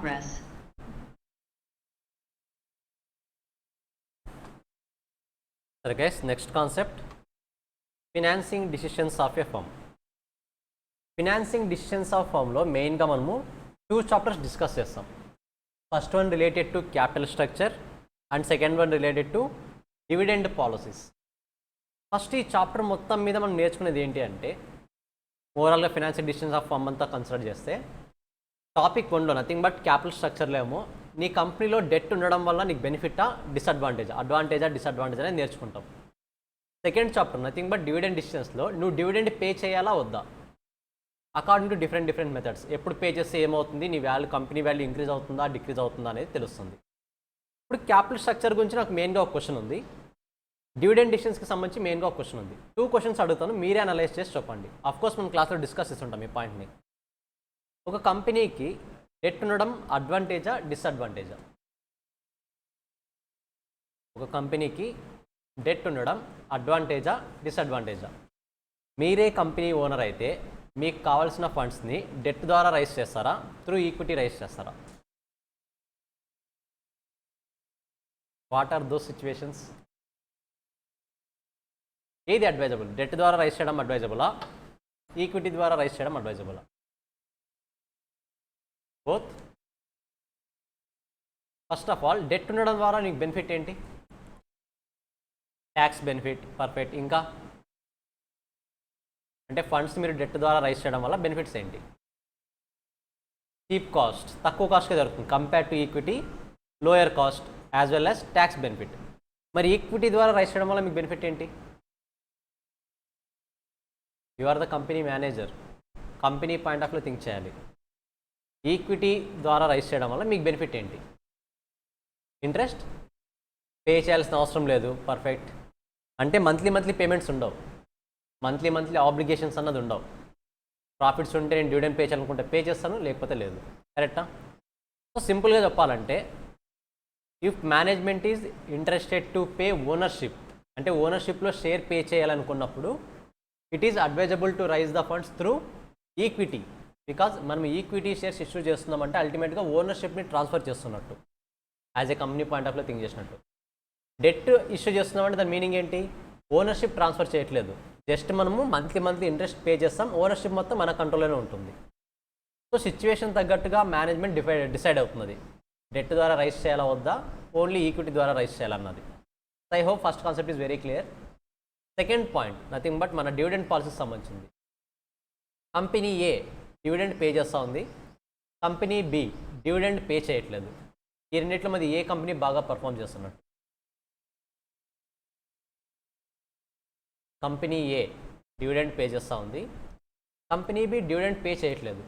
progress. So guys, next concept, financing decisions of a firm. Financing decisions of firm లో మెయిన్గా మనము 2 chapters discuss చేస్తాం. First one related to capital structure and second one related to dividend policies. First ఈ chapter మొత్తం మీద మనం నేర్చుకునేది ఏంటి అంటే, ఓవరాల్గా ఫినాన్షియల్ డిసిషన్స్ ఆఫ్ ఫర్మ్ అంతా కన్సిడర్ చేస్తే టాపిక్ 1లో నథింగ్ బట్ క్యాపిటల్ స్ట్రక్చర్లో ఏమో నీ కంపెనీలో డెట్ ఉండడం వల్ల నీకు బెనిఫిటా అడ్వాంటేజా డిసడ్వాంటేజ్ అనేది నేర్చుకుంటాం. Second chapter nothing but dividend డిసిషన్స్లో నువ్వు డివిడెండ్ పే చేయాలా వద్దా, అకార్డింగ్ టు డిఫరెంట్ మెథడ్స్. ఎప్పుడు పే చేస్తే ఏమవుతుంది, నీ వాల్యూ కంపెనీ వాల్యూ ఇంక్రీజ్ అవుతుందా డిక్రీజ్ అవుతుందా అనేది తెలుస్తుంది. ఇప్పుడు క్యాపిటల్ స్ట్రక్చర్ గురించి నాకు మెయిన్గా ఒక క్వశ్చన్ ఉంది, డివిడెండ్ డిసిషన్స్కి సంబంధించి మెయిన్గా ఒక క్వశ్చన్ ఉంది. 2 క్వశ్చన్స్ అడుగుతాను, మీరే అనలైజ్ చేసి చెప్పండి. అఫ్కోర్స్ మనం క్లాస్లో డిస్కస్ చేస్తుంటాం ఈ పాయింట్ని. ఒక కంపెనీకి డెట్ ఉండడం అడ్వాంటేజా డిసడ్వాంటేజా? ఒక కంపెనీకి డెట్ ఉండడం అడ్వాంటేజా డిసడ్వాంటేజా? మీరే కంపెనీ ఓనర్ అయితే మీకు కావాల్సిన ఫండ్స్ని డెట్ ద్వారా రైజ్ చేస్తారా, త్రూ ఈక్విటీ రైజ్ చేస్తారా? What are those situations? ఏది అడ్వైజబుల్? డెట్ ద్వారా రైజ్ చేయడం అడ్వైజబులా, ఈక్విటీ ద్వారా రైజ్ చేయడం అడ్వైజబులా? Both. First of all, debt ఉండడం ద్వారా నీకు బెనిఫిట్ ఏంటి? Tax benefit, perfect. ఇంకా అంటే ఫండ్స్ మీరు డెట్ ద్వారా రైజ్ చేయడం వల్ల బెనిఫిట్స్ ఏంటి? చీప్ కాస్ట్, తక్కువ కాస్ట్గా దొరుకుతుంది compare to equity, lower cost as well as tax benefit. మరి ఈక్విటీ ద్వారా రైజ్ చేయడం వల్ల మీకు బెనిఫిట్ ఏంటి? You are the company manager, company point of view think చేయాలి. ఈక్విటీ ద్వారా రైజ్ చేయడం వల్ల మీకు బెనిఫిట్ ఏంటి? ఇంట్రెస్ట్ పే చేయాల్సిన అవసరం లేదు, పర్ఫెక్ట్. అంటే మంత్లీ పేమెంట్స్ ఉండవు, మంత్లీ ఆబ్లిగేషన్స్ అన్నది ఉండవు. ప్రాఫిట్స్ ఉంటే నేను డివిడెండ్ పే చేయాలనుకుంటే పే చేస్తాను, లేకపోతే లేదు. కరెక్టా? సో సింపుల్గా చెప్పాలంటే, if management is interested to pay ownership, అంటే ఓనర్షిప్లో షేర్ పే చేయాలనుకున్నప్పుడు it is advisable to raise the funds through equity. Because మనం ఈక్విటీ షేర్స్ ఇష్యూ చేస్తున్నామంటే అల్టిమేట్గా ఓనర్షిప్ని ట్రాన్స్ఫర్ చేస్తున్నట్టు, as a company point of view think చేసినట్టు. డెట్ ఇష్యూ చేస్తున్నామంటే దాని మీనింగ్ ఏంటి? ఓనర్షిప్ ట్రాన్స్ఫర్ చేయట్లేదు, జస్ట్ మనము మంత్లీ ఇంట్రెస్ట్ పే చేస్తాం, ఓనర్షిప్ మొత్తం మన కంట్రోల్లోనే ఉంటుంది. సో సిచ్యువేషన్ తగ్గట్టుగా మేనేజ్మెంట్ డిసైడ్ అవుతుంది డెట్ ద్వారా రైజ్ చేయాలా వద్దా, ఓన్లీ ఈక్విటీ ద్వారా రైజ్ చేయాలన్నది. I hope first concept is very clear. Second point nothing but మన డివిడెండ్ పాలసీకి సంబంధించింది. కంపెనీ ఏ డివిడెండ్ పే చేస్తూ ఉంది, కంపెనీ బి డివిడెండ్ పే చేయట్లేదు. ఈ రెండిట్లో మరి ఏ కంపెనీ బాగా పర్ఫామ్ చేస్తున్నట్టు? కంపెనీ ఏ డివిడెండ్ పే చేస్తూ ఉంది, కంపెనీ బి డివిడెండ్ పే చేయట్లేదు.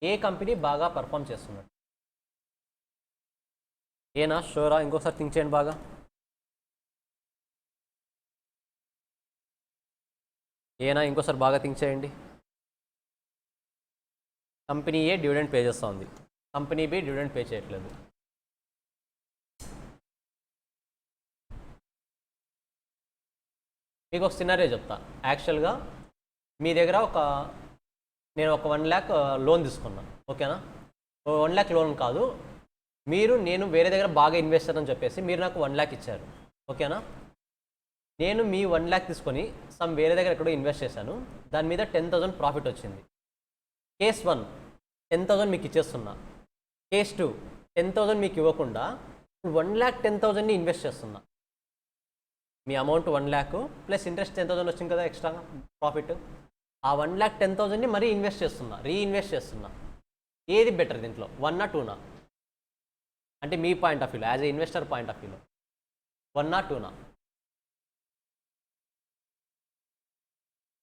ఏ కంపెనీ బాగా పర్ఫామ్ చేస్తున్నట్టు? ఏనా? షూరా? ఇంకోసారి థింక్ చేయండి బాగా. ఏనా? ఇంకోసారి బాగా థింక్ చేయండి. కంపెనీ ఏ డివిడెండ్ పే చేస్తూ ఉంది, కంపెనీ బి డివిడెండ్ పే చేయట్లేదు. మీకు ఒక సినారియో చెప్తా. యాక్చువల్గా మీ దగ్గర నేను ఒక 1 lakh లోన్ తీసుకున్నాను, ఓకేనా? 1 lakh లోన్ కాదు, నేను వేరే దగ్గర బాగా ఇన్వెస్టర్ అని చెప్పేసి మీరు నాకు 1 lakh ఇచ్చారు, ఓకేనా? నేను మీ 1 lakh తీసుకొని వేరే దగ్గర ఎక్కడో ఇన్వెస్ట్ చేశాను, దాని మీద 10,000 ప్రాఫిట్ వచ్చింది. కేస్ 1 10,000 మీకు ఇచ్చేస్తున్నా, కేస్ 2 10,000 మీకు ఇవ్వకుండా 1,10,000ని ఇన్వెస్ట్ చేస్తున్నా. మీ అమౌంట్ 1 lakh ప్లస్ ఇంట్రెస్ట్ 10,000 వచ్చింది కదా ఎక్స్ట్రా ప్రాఫిట్, ఆ 1,10,000ని మరీ ఇన్వెస్ట్ చేస్తున్నా, రీఇన్వెస్ట్ చేస్తున్నా. ఏది బెటర్ దీంట్లో, 1 or 2? అంటే మీ పాయింట్ ఆఫ్ వ్యూలో, as a investor point of వ్యూలో 1 or 2?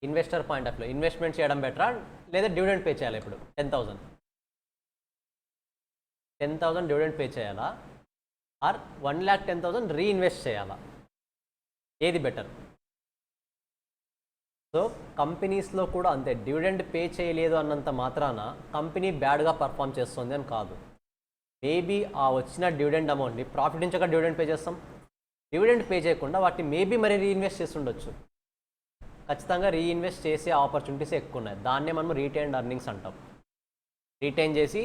ఇన్వెస్టర్ పాయింట్ ఆఫ్ వ్యూలో ఇన్వెస్ట్మెంట్ చేయడం బెటరా లేదా డివిడెండ్ పే చేయాలా? ఇప్పుడు 10,000 డివిడెండ్ పే చేయాలా ఆర్ 1,10,000 రీఇన్వెస్ట్ చేయాలా? ఏది బెటర్? సో కంపెనీస్లో కూడా అంతే, డివిడెండ్ పే చేయలేదు అన్నంత మాత్రాన కంపెనీ బ్యాడ్గా పర్ఫామ్ చేస్తుంది అని కాదు. మేబీ ఆ వచ్చిన డివిడెండ్ అమౌంట్ని ప్రాఫిట్ నుంచి ఒక డివిడెండ్ పే చేస్తాం, డివిడెండ్ పే చేయకుండా వాటిని మేబీ మరి రీఇన్వెస్ట్ చేసి ఉండొచ్చు. ఖచ్చితంగా రీఇన్వెస్ట్ చేసే ఆపర్చునిటీస్ ఎక్కువ ఉన్నాయి, దాన్నే మనం రీటైన్డ్ ఎర్నింగ్స్ అంటాం. రీటైన్ చేసి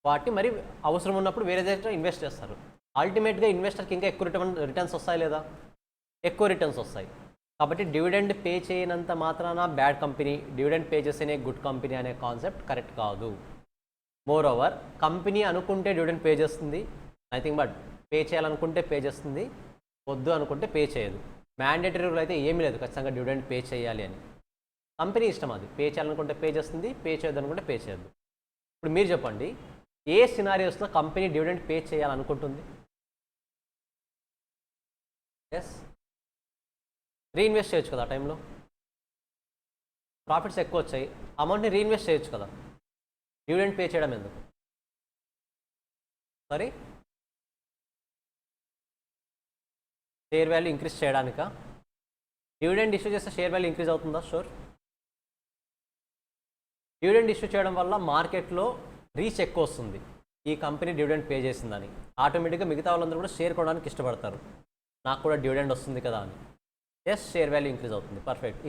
వాటిని మరి అవసరం ఉన్నప్పుడు వేరే దగ్గర ఇన్వెస్ట్ చేస్తారు. అల్టిమేట్గా ఇన్వెస్టర్కి ఇంకా ఎక్కువ రిటర్న్స్ వస్తాయి లేదా? ఎక్కువ రిటర్న్స్ వస్తాయి. కాబట్టి డివిడెండ్ పే చేయనంత మాత్రాన బ్యాడ్ కంపెనీ, డివిడెండ్ పే చేసేనే గుడ్ కంపెనీ అనే కాన్సెప్ట్ కరెక్ట్ కాదు. మోర్ ఓవర్ కంపెనీ అనుకుంటే డివిడెండ్ పే చేస్తుంది, నథింగ్ బట్ పే చేయాలనుకుంటే పే చేస్తుంది, వద్దు అనుకుంటే పే చేయదు. మ్యాండేటరీ రూల్ అయితే ఏమీ లేదు ఖచ్చితంగా డివిడెండ్ పే చేయాలి అని. కంపెనీ ఇష్టం, అది పే చేయాలనుకుంటే పే చేస్తుంది, పే చేయొద్దు అనుకుంటే పే చేయొద్దు. ఇప్పుడు మీరు చెప్పండి, ఏ సినారియోస్లో కంపెనీ డివిడెండ్ పే చేయాలనుకుంటుంది? ఎస్, రీఇన్వెస్ట్ చేయొచ్చు కదా ఆ టైంలో. ప్రాఫిట్స్ ఎక్కువ వచ్చాయి, అమౌంట్ని రీఇన్వెస్ట్ చేయొచ్చు కదా. డివిడెండ్ పే చేయడం ఎందుకు? సారీ, షేర్ వాల్యూ ఇంక్రీజ్ చేయడానికా? డివిడెండ్ ఇష్యూ చేస్తే షేర్ వాల్యూ ఇంక్రీజ్ అవుతుందా? షూర్. డివిడెండ్ ఇష్యూ చేయడం వల్ల మార్కెట్లో రీచ్ ఎక్కువ వస్తుంది, ఈ కంపెనీ డివిడెండ్ పే చేసిందని. ఆటోమేటిక్గా మిగతా వాళ్ళందరూ కూడా షేర్ కొనడానికి ఇష్టపడతారు, నాకు కూడా డివిడెండ్ వస్తుంది కదా అని. ఎస్, షేర్ వాల్యూ ఇంక్రీజ్ అవుతుంది. పర్ఫెక్ట్.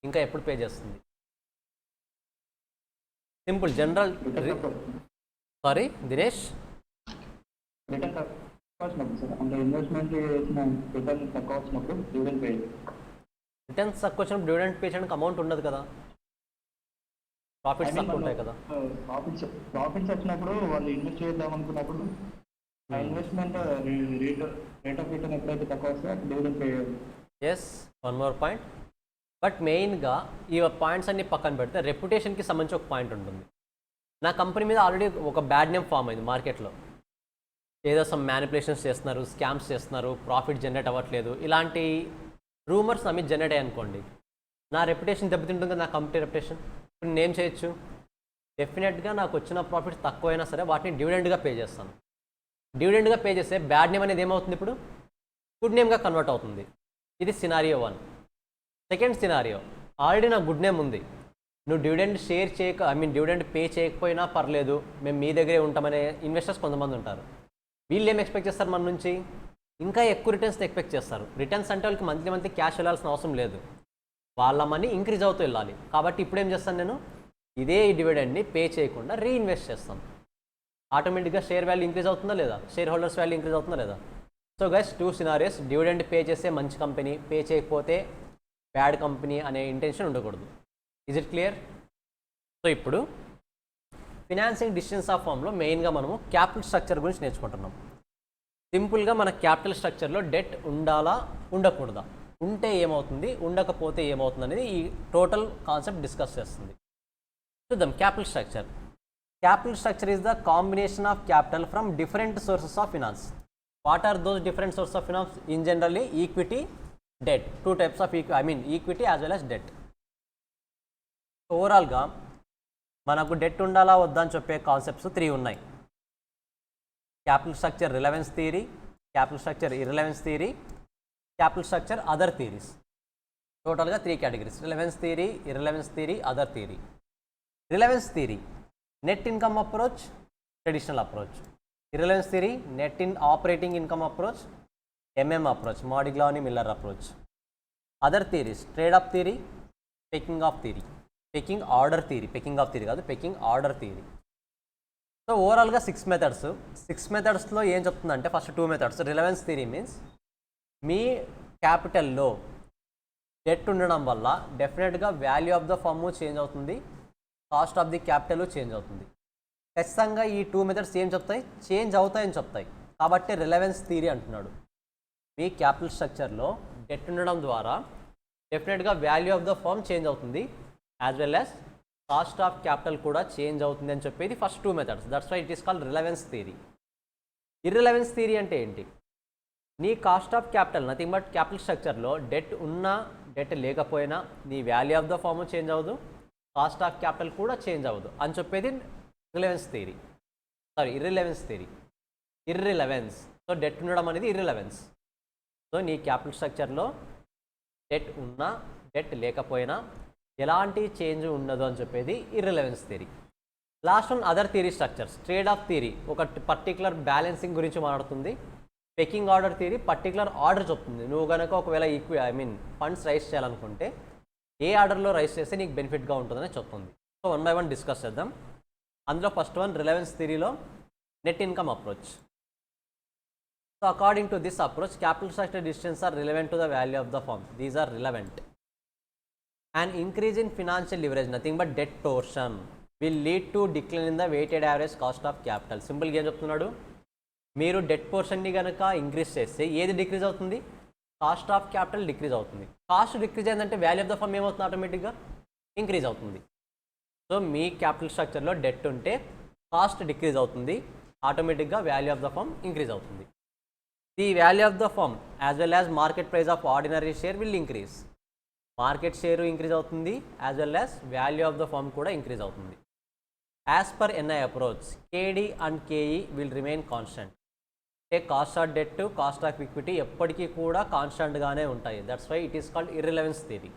ఇంకా ఎప్పుడు పే చేస్తుంది? Simple general. Sorry Dinesh, returns తక్కువ వచ్చినప్పుడు డివిడెండ్ పే చేయడానికి అమౌంట్ ఉండదు కదా, ప్రాఫిట్స్ తక్కువ ఉంటాయి కదా. ప్రాఫిట్స్ వచ్చినప్పుడు వాళ్ళు ఇన్వెస్ట్ చేద్దాం అనుకున్నప్పుడు ఇన్వెస్ట్మెంట్ రేట్ ఆఫ్ రిటర్న్ ఎప్పుడైతే తక్కువ వస్తే డివిడెండ్ పే చేయాలి. Yes, one more point. But మెయిన్గా ఈ పాయింట్స్ అన్ని పక్కన పెడితే రెప్యుటేషన్కి సంబంధించి ఒక పాయింట్ ఉంటుంది. నా కంపెనీ మీద ఆల్రెడీ ఒక బ్యాడ్ నేమ్ ఫామ్ అయింది మార్కెట్లో, ఏదో సమ్ మ్యానిపులేషన్స్ చేస్తున్నారు, స్కామ్స్ చేస్తున్నారు, ప్రాఫిట్ జనరేట్ అవ్వట్లేదు, ఇలాంటి రూమర్స్ నా మీద జనరేట్ అయ్యి అనుకోండి, నా రెప్యుటేషన్ దెబ్బతింటుంది కదా, నా కంపెనీ రెప్యుటేషన్. ఇప్పుడు నేనేం చేయొచ్చు? డెఫినెట్గా నాకు వచ్చిన ప్రాఫిట్స్ తక్కువైనా సరే వాటిని డివిడెండ్గా పే చేస్తాను. డివిడెండ్గా పే చేస్తే బ్యాడ్ నేమ్ అనేది ఏమవుతుంది, ఇప్పుడు గుడ్ నేమ్గా కన్వర్ట్ అవుతుంది. ఇది సినారియో 1. సెకండ్ సినారియో, ఆల్రెడీ నాకు గుడ్ నేమ్ ఉంది, నువ్వు డివిడెండ్ డివిడెండ్ పే చేయకపోయినా పర్లేదు, మేము మీ దగ్గరే ఉంటామనే ఇన్వెస్టర్స్ కొంతమంది ఉంటారు. వీళ్ళు ఏం ఎక్స్పెక్ట్ చేస్తారు మన నుంచి? ఇంకా ఎక్కువ రిటర్న్స్ ఎక్స్పెక్ట్ చేస్తారు. రిటర్న్స్ అంటే వాళ్ళకి మంత్లీ క్యాష్ వెళ్ళాల్సిన అవసరం లేదు, వాళ్ళ మనీ ఇంక్రీజ్ అవుతూ వెళ్ళాలి. కాబట్టి ఇప్పుడు ఏం చేస్తాను నేను? ఇదే డివిడెండ్ని పే చేయకుండా రీఇన్వెస్ట్ చేస్తాను. ఆటోమేటిక్గా షేర్ వాల్యూ ఇంక్రీజ్ అవుతుందా లేదా? షేర్ హోల్డర్స్ వాల్యూ ఇంక్రీజ్ అవుతుందా లేదా? So guys, 2 scenarios. Dividend pay చేస్తే మంచి కంపెనీ, పే చేయకపోతే బ్యాడ్ కంపెనీ అనే ఇంటెన్షన్ ఉండకూడదు. Is it clear? సో ఇప్పుడు ఫినాన్సింగ్ డిసిషన్స్ ఆఫ్ ఫామ్లో మెయిన్గా మనము క్యాపిటల్ స్ట్రక్చర్ గురించి నేర్చుకుంటున్నాం. సింపుల్గా మన క్యాపిటల్ స్ట్రక్చర్లో డెట్ ఉండాలా ఉండకూడదా, ఉంటే ఏమవుతుంది, ఉండకపోతే ఏమవుతుంది అనేది ఈ టోటల్ కాన్సెప్ట్ డిస్కస్ చేస్తుంది. చూద్దాం. Capital structure. Capital structure is the combination of capital from different sources of finance. What are those different sources of finance? In generally, equity, debt. Two types of equity as well as debt. Overall గా మనకు debt ఉండాలా వద్దా అని చెప్పే concepts 3 ఉన్నాయి. Capital structure relevance theory, capital structure irrelevance theory, capital structure other theories. టోటల్గా 3 categories: relevance theory, irrelevance theory, other theory. Relevance theory net income approach, traditional approach. Irrelevance theory net operating income approach, MM approach, Modigliani Miller approach. Other theories trade off theory, pecking off theory, pecking order theory, pecking off theory కాదు, pecking order theory. So ఓవరాల్గా 6 methods. 6 మెథడ్స్లో ఏం చెప్తుందంటే first 2 methods. Relevance theory means మీ క్యాపిటల్లో debt ఉండడం వల్ల డెఫినెట్గా value of the firm change అవుతుంది, cost of the capital change అవుతుంది. ఖచ్చితంగా ఈ 2 మెథడ్స్ ఏం చెప్తాయి? చేంజ్ అవుతాయని చెప్తాయి. కాబట్టి రిలవెన్స్ థియరీ అంటున్నాడు. మీ క్యాపిటల్ స్ట్రక్చర్లో డెట్ ఉండడం ద్వారా డెఫినెట్గా value of the firm change అవుతుంది, as well as cost of capital కూడా చేంజ్ అవుతుంది అని చెప్పేది first 2 methods. That's why it is called relevance theory. Irrelevance theory అంటే ఏంటి? నీ cost of capital nothing but capital స్ట్రక్చర్లో డెట్ ఉన్నా డెట్ లేకపోయినా నీ value of the firm change అవ్వదు, కాస్ట్ ఆఫ్ క్యాపిటల్ కూడా చేంజ్ అవ్వదు అని చెప్పేది relevance theory. Irrelevance theory. Irrelevance. So debt ఉండడం అనేది ఇర్రిలవెన్స్. సో నీ క్యాపిటల్ స్ట్రక్చర్లో డెట్ ఉన్నా డెట్ లేకపోయినా ఎలాంటి చేంజ్ ఉండదు అని చెప్పేది ఇర్రిలవెన్స్ theory. Last one other theory structures. Trade off theory ఒక పర్టికులర్ బ్యాలెన్సింగ్ గురించి మాట్లాడుతుంది. Peking order theory particular order చెప్తుంది. నువ్వు కనుక ఒకవేళ ఫండ్స్ రైజ్ చేయాలనుకుంటే ఏ ఆర్డర్లో రైస్ చేస్తే నీకు బెనిఫిట్గా ఉంటుందని చెప్తుంది. సో 1 by 1 డిస్కస్ చేద్దాం. అందులో ఫస్ట్ వన్ రిలవెన్స్ థియరీలో net income approach. So according to this approach capital structure decisions are relevant to the value of the firm. These are relevant. And increase in financial leverage nothing but debt portion will lead to decline in the weighted average cost of capital. సింపుల్గా ఏం చెప్తున్నాడు, మీరు debt పోర్షన్ని కనుక increase చేస్తే ఏది decrease అవుతుంది? Cost of capital decrease అవుతుంది. Cost decrease అయిందంటే వాల్యూ ఆఫ్ ద ఫర్మ్ ఏమవుతుంది? ఆటోమేటిక్గా ఇంక్రీజ్ అవుతుంది. సో మీ క్యాపిటల్ స్ట్రక్చర్లో డెట్ ఉంటే కాస్ట్ డిక్రీజ్ అవుతుంది, ఆటోమేటిక్గా value of the firm increase అవుతుంది. The value of the firm as well as market price of ordinary share will increase. Market share increase అవుతుంది, as well as value of the firm కూడా increase అవుతుంది. As per NI approach కేడి and KE will remain constant. అంటే cost of debt, cost of equity ఎప్పటికీ కూడా కాన్స్టెంట్గానే ఉంటాయి. That's why it is called irrelevance theory.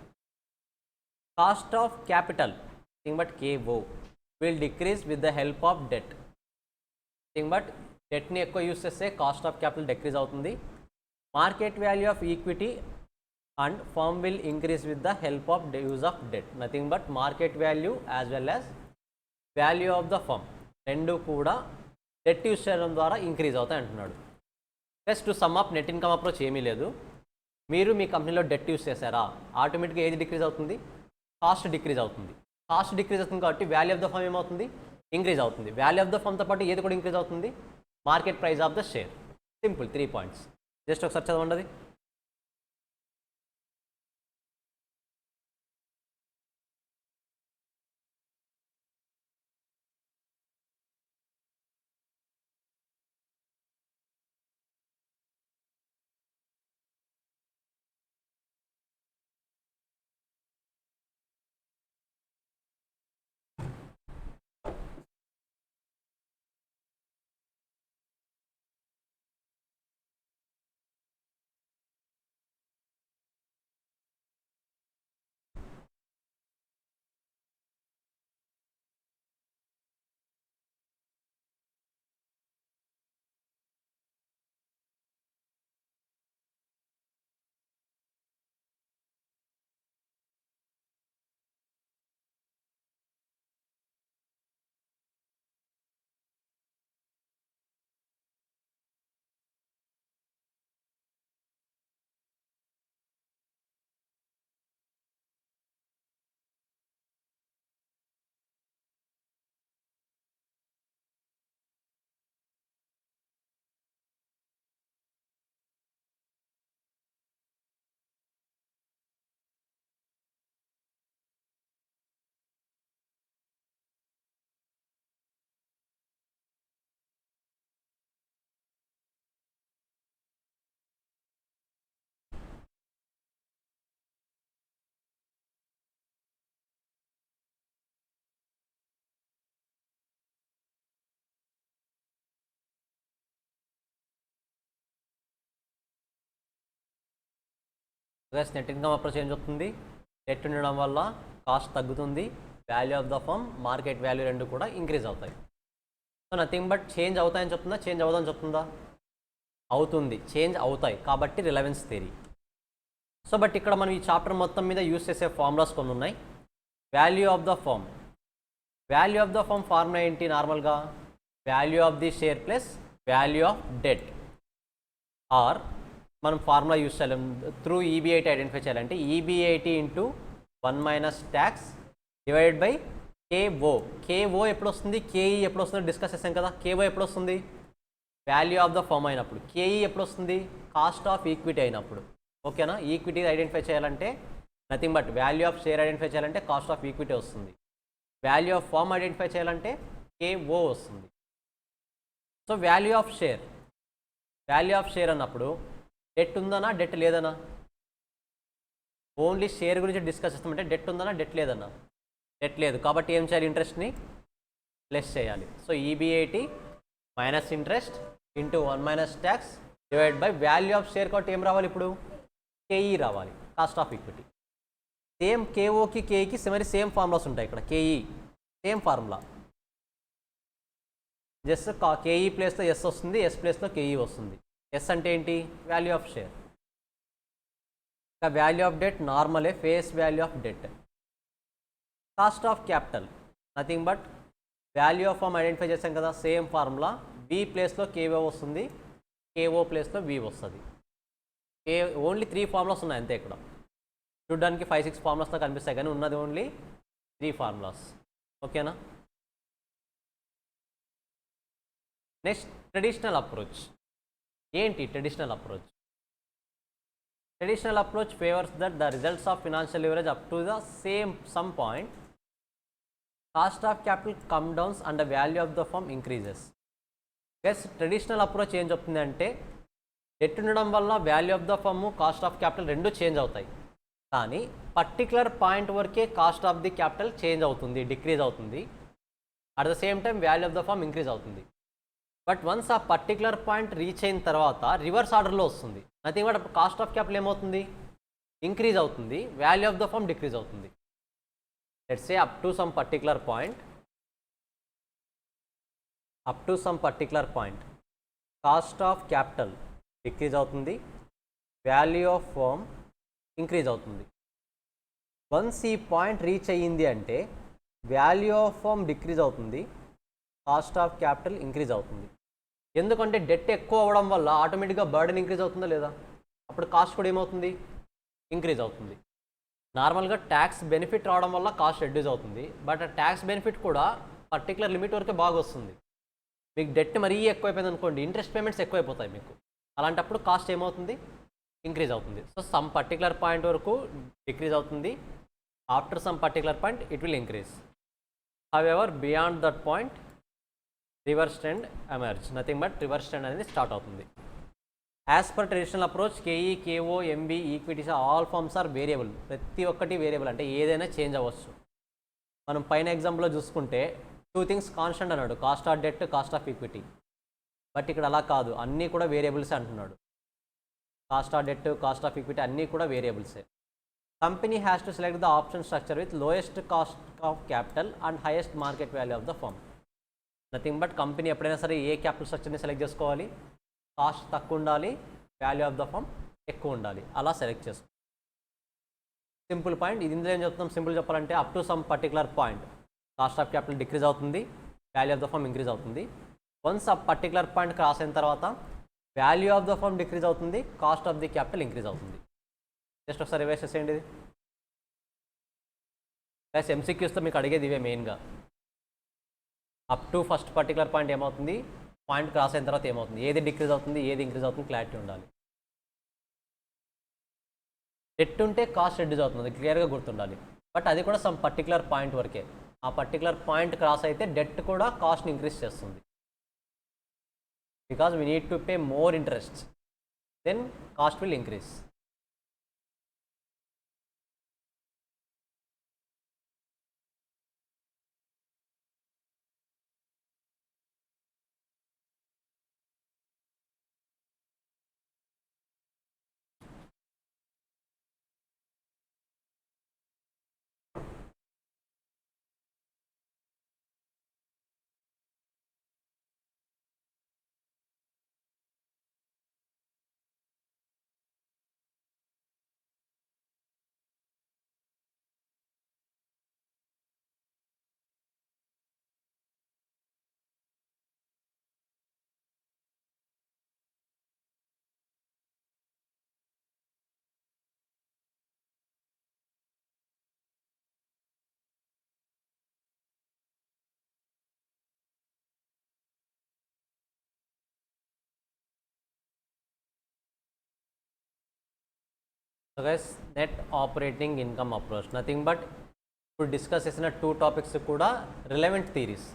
Cost of capital thing but KO will decrease with the help of debt. Thing but డెట్ని ఎక్కువ use చేస్తే cost of capital decrease అవుతుంది. Market value of equity and firm will increase with the help of use of debt. Nothing but market value as well as value of the firm రెండు కూడా debt use చేయడం ద్వారా increase అవుతాయి అంటున్నాడు. Plus to sum up net income approach ఏమీ లేదు. మీరు మీ కంపెనీలో డెట్ యూస్ చేశారా, ఆటోమేటిక్గా ఏది డిక్రీజ్ అవుతుంది? కాస్ట్ డిక్రీజ్ అవుతుంది. కాస్ట్ డిక్రీజ్ అవుతుంది కాబట్టి వాల్యూ ఆఫ్ ద ఫర్మ్ ఏమవుతుంది? ఇంక్రీజ్ అవుతుంది. వాల్యూ ఆఫ్ ద ఫర్మ్తో పాటు ఏది కూడా ఇంక్రీజ్ అవుతుంది? Market price of the share. Simple 3 points. Just ఒకసారి చదవండి అది. నెట్ ఇన్కమ్ అప్రోచ్ ఏం చెప్తుంది? డెట్ ఉండడం వల్ల కాస్ట్ తగ్గుతుంది, value of the firm, market value రెండు కూడా ఇంక్రీజ్ అవుతాయి. సో నథింగ్ బట్ చేంజ్ అవుతాయని చెప్తుందా, చేంజ్ అవుదని చెప్తుందా? అవుతుంది, చేంజ్ అవుతాయి కాబట్టి రిలవెన్స్ థియరీ. సో బట్ ఇక్కడ మనం ఈ చాప్టర్ మొత్తం మీద యూస్ చేసే ఫార్ములాస్ కొన్ని ఉన్నాయి. Value of the firm. Value of the firm formula ఏంటి? నార్మల్గా value of the share plus value of debt. Or మనం ఫార్ములా యూస్ చేయాలి త్రూ ఈబీఐటీ ఐడెంటిఫై చేయాలంటే EBIT into 1 - tax divided by KO. KO ఎప్పుడు వస్తుంది, K E ఎప్పుడు వస్తుందో discuss చేసాం కదా. కేఓ ఎప్పుడు వస్తుంది? వాల్యూ ఆఫ్ ద ఫర్మ్ అయినప్పుడు. కేఈ ఎప్పుడు వస్తుంది? కాస్ట్ ఆఫ్ ఈక్విటీ అయినప్పుడు. ఓకేనా? ఈక్విటీ ఐడెంటిఫై చేయాలంటే nothing but value of share identify చేయాలంటే కాస్ట్ ఆఫ్ ఈక్విటీ వస్తుంది. వాల్యూ ఆఫ్ ఫర్మ్ ఐడెంటిఫై చేయాలంటే కేఓ వస్తుంది. So value of share, value of share అన్నప్పుడు డెట్ ఉందనా డెట్ లేదనా? ఓన్లీ షేర్ గురించి డిస్కస్ చేస్తామంటే డెట్ ఉందనా డెట్ లేదన్నా? డెట్ లేదు కాబట్టి ఏం చేయాలి? ఇంట్రెస్ట్ని ప్లస్ చేయాలి. So EBIT minus interest into 1 - tax divide by value of share కాబట్టి ఏం రావాలి ఇప్పుడు? కేఈ రావాలి, కాస్ట్ ఆఫ్ ఈక్విటీ. సేమ్ కేఓకి కేఈకి మరి సేమ్ ఫార్ములాస్ ఉంటాయి ఇక్కడ. KE same formula, just KE ప్లేస్లో ఎస్ వస్తుంది, ఎస్ ప్లేస్లో కేఈ వస్తుంది. ఎస్ అంటే ఏంటి? Value of share. ఇక వాల్యూ ఆఫ్ డెట్ నార్మలే, face value of debt. Cost of capital nothing but value of firm identify చేసాం కదా, సేమ్ ఫార్ములా. వి ప్లేస్లో కేఓ వస్తుంది, కేఓ ప్లేస్లో వి వస్తుంది. ఓన్లీ 3 ఫార్ములాస్ ఉన్నాయి అంతే. ఇక్కడ చూడడానికి 5-6 ఫార్ములాస్తో కనిపిస్తాయి కానీ ఉన్నది ఓన్లీ 3 ఫార్ములాస్. ఓకేనా? Next traditional approach. ఏంటి traditional approach? Traditional approach favours that the results of financial leverage up to the some point cost of capital come downs and the value of the firm increases. Yes, traditional approach ఏం చెప్తుంది అంటే debt ఉండడం వల్ల value of the firm, cost of capital రెండు change అవుతాయి. కానీ particular point వరకే cost of the capital change అవుతుంది, డిక్రీజ్ అవుతుంది. At the same time value of the firm increase అవుతుంది. బట్ వన్స్ ఆ పర్టికులర్ పాయింట్ రీచ్ అయిన తర్వాత రివర్స్ ఆర్డర్లో వస్తుంది. Nothing but cost of capital ఏమవుతుంది? ఇంక్రీజ్ అవుతుంది, value of the firm decrease అవుతుంది. Let's say up to some particular point cost of capital decrease అవుతుంది, వాల్యూ ఆఫ్ ఫర్మ్ ఇంక్రీజ్ అవుతుంది. వన్స్ ఈ పాయింట్ రీచ్ అయ్యింది అంటే వాల్యూ ఆఫ్ ఫర్మ్ డిక్రీజ్ అవుతుంది, cost of capital increase అవుతుంది. ఎందుకంటే debt ఎక్కువ అవ్వడం వల్ల ఆటోమేటిక్గా బర్డెన్ ఇంక్రీజ్ అవుతుందా లేదా? అప్పుడు కాస్ట్ కూడా ఏమవుతుంది? ఇంక్రీజ్ అవుతుంది. నార్మల్గా ట్యాక్స్ బెనిఫిట్ రావడం వల్ల కాస్ట్ రెడ్యూస్ అవుతుంది. బట్ ఆ ట్యాక్స్ బెనిఫిట్ కూడా పర్టికులర్ లిమిట్ వరకే బాగా వస్తుంది. మీకు డెట్ మరీ ఎక్కువైపోయింది అనుకోండి, ఇంట్రెస్ట్ పేమెంట్స్ ఎక్కువైపోతాయి మీకు. అలాంటప్పుడు కాస్ట్ ఏమవుతుంది? ఇంక్రీజ్ అవుతుంది. సో సమ్ పర్టికులర్ పాయింట్ వరకు డిక్రీజ్ అవుతుంది, after some particular point it will increase. However beyond that point reverse trend emerge. Nothing but reverse trend అనేది స్టార్ట్ అవుతుంది. As per traditional approach KE, KO, MB, equities all forms are variable. ప్రతి ఒక్కటి variable, అంటే ఏదైనా change అవ్వచ్చు. మనం పైన ఎగ్జాంపుల్లో చూసుకుంటే 2 థింగ్స్ కాన్స్టెంట్ అన్నాడు, cost of debt, cost of equity. But ఇక్కడ అలా కాదు, అన్నీ కూడా వేరియబుల్సే అంటున్నాడు. Cost of debt, cost of equity అన్నీ కూడా వేరియబుల్సే. Company has to select the option structure with lowest cost of capital and highest market value of the firm. Nothing but company ఎప్పుడైనా సరే ఏ క్యాపిటల్ స్ట్రక్చర్ని సెలెక్ట్ చేసుకోవాలి? కాస్ట్ తక్కువ ఉండాలి, వాల్యూ ఆఫ్ ద ఫర్మ్ ఎక్కువ ఉండాలి, అలా సెలెక్ట్ చేసుకో. సింపుల్ పాయింట్ ఇది. ఇందులో ఏం చెప్తాం? సింపుల్ చెప్పాలంటే up to some particular point cost of capital decrease అవుతుంది, value of the firm increase అవుతుంది. వన్స్ ఆ పర్టికులర్ పాయింట్ క్రాస్ అయిన తర్వాత value of the firm decrease అవుతుంది, cost of the capital increase అవుతుంది. జస్ట్ ఒకసారి రివైజ్ చేసేయండి ఇది. ప్లస్ ఎంసీక్యూస్తో మీకు అడిగేది ఇవే మెయిన్గా. Up to first particular point ఏమవుతుంది, పాయింట్ క్రాస్ అయిన తర్వాత ఏమవుతుంది, ఏది డిక్రీజ్ అవుతుంది, ఏది ఇంక్రీజ్ అవుతుంది, క్లారిటీ ఉండాలి. డెట్ ఉంటే కాస్ట్ రెడ్యూస్ అవుతుంది, క్లియర్గా గుర్తుండాలి. బట్ అది కూడా సమ్ పర్టికులర్ పాయింట్ వరకే. ఆ పర్టికులర్ పాయింట్ క్రాస్ అయితే డెట్ కూడా కాస్ట్ని ఇంక్రీజ్ చేస్తుంది. Because we need to pay more interest, then cost will increase. So guys, net operating income approach nothing but ఇప్పుడు డిస్కస్ చేసిన 2 టాపిక్స్ కూడా relevant theories.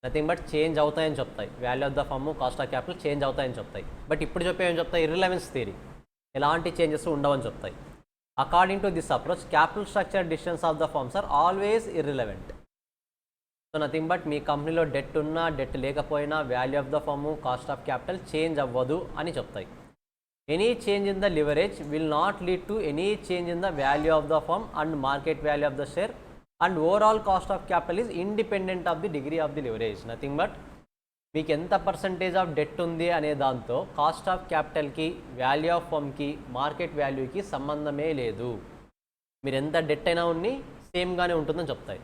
Nothing but change అవుతాయని చెప్తాయి. Value of the firm, cost of capital change అవుతాయని చెప్తాయి. But ఇప్పుడు చెప్పేమని చెప్తాయి? ఇర్రిలవెన్స్ theory, ఎలాంటి చేంజెస్ ఉండవని చెప్తాయి. According to this approach capital structure decisions of the firms are always irrelevant. So nothing but మీ కంపెనీలో డెట్ ఉన్నా డెట్ లేకపోయినా value of the firm, cost of capital change అవ్వదు అని చెప్తాయి. Any change in the leverage will not lead to any change in the value of the firm and market value of the share, and overall cost of capital is independent of the degree of the leverage. Nothing but మీకు ఎంత percentage of debt ఉంది అనే దాంతో cost of క్యాపిటల్కి, value of ఫర్మ్కి, market వాల్యూకి సంబంధమే లేదు. మీరు ఎంత డెట్ అయినా ఉన్ని సేమ్గానే ఉంటుందని చెప్తాయి.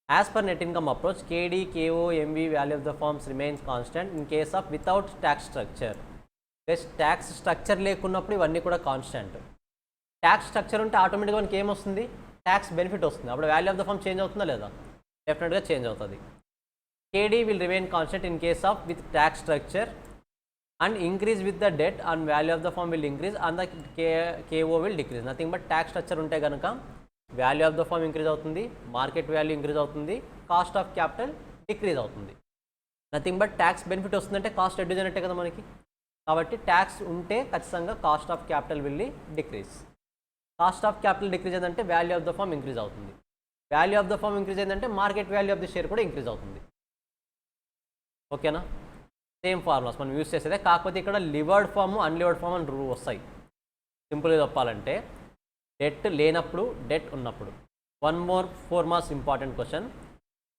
As per net income approach, KD, KO, MV value of the firms remains constant in case of without tax structure. Tax structure లేకున్నప్పుడు ఇవన్నీ కూడా కాన్స్టెంట్. ట్యాక్స్ స్ట్రక్చర్ ఉంటే ఆటోమేటిక్గా మనకి ఏమొస్తుంది? ట్యాక్స్ బెనిఫిట్ వస్తుంది. అప్పుడు value of the firm change అవుతుందా లేదా? డెఫినెట్గా చేంజ్ అవుతుంది. KD will remain constant in case of with tax structure and increase with the debt and value of the firm will increase and the KO will decrease. Nothing but tax structure ఉంటే కనుక value of the firm increase అవుతుంది, market value increase అవుతుంది, cost of capital decrease అవుతుంది. Nothing but tax benefit వస్తుందంటే cost reduce అయినట్టే కదా మనకి. కాబట్టి ట్యాక్స్ ఉంటే ఖచ్చితంగా cost of capital will decrease. Cost of capital decrease అయిందంటే value of the firm increase అవుతుంది. Value of the firm increase అయిందంటే market value of the share కూడా ఇంక్రీజ్ అవుతుంది. ఓకేనా? సేమ్ ఫార్ములాస్ మనం యూజ్ చేసేదే, కాకపోతే ఇక్కడ లివర్డ్ ఫామ్, అన్లివర్డ్ ఫామ్ అని వస్తాయి. సింపుల్గా చెప్పాలంటే డెట్ లేనప్పుడు, డెట్ ఉన్నప్పుడు. 1 more 4 marks important question.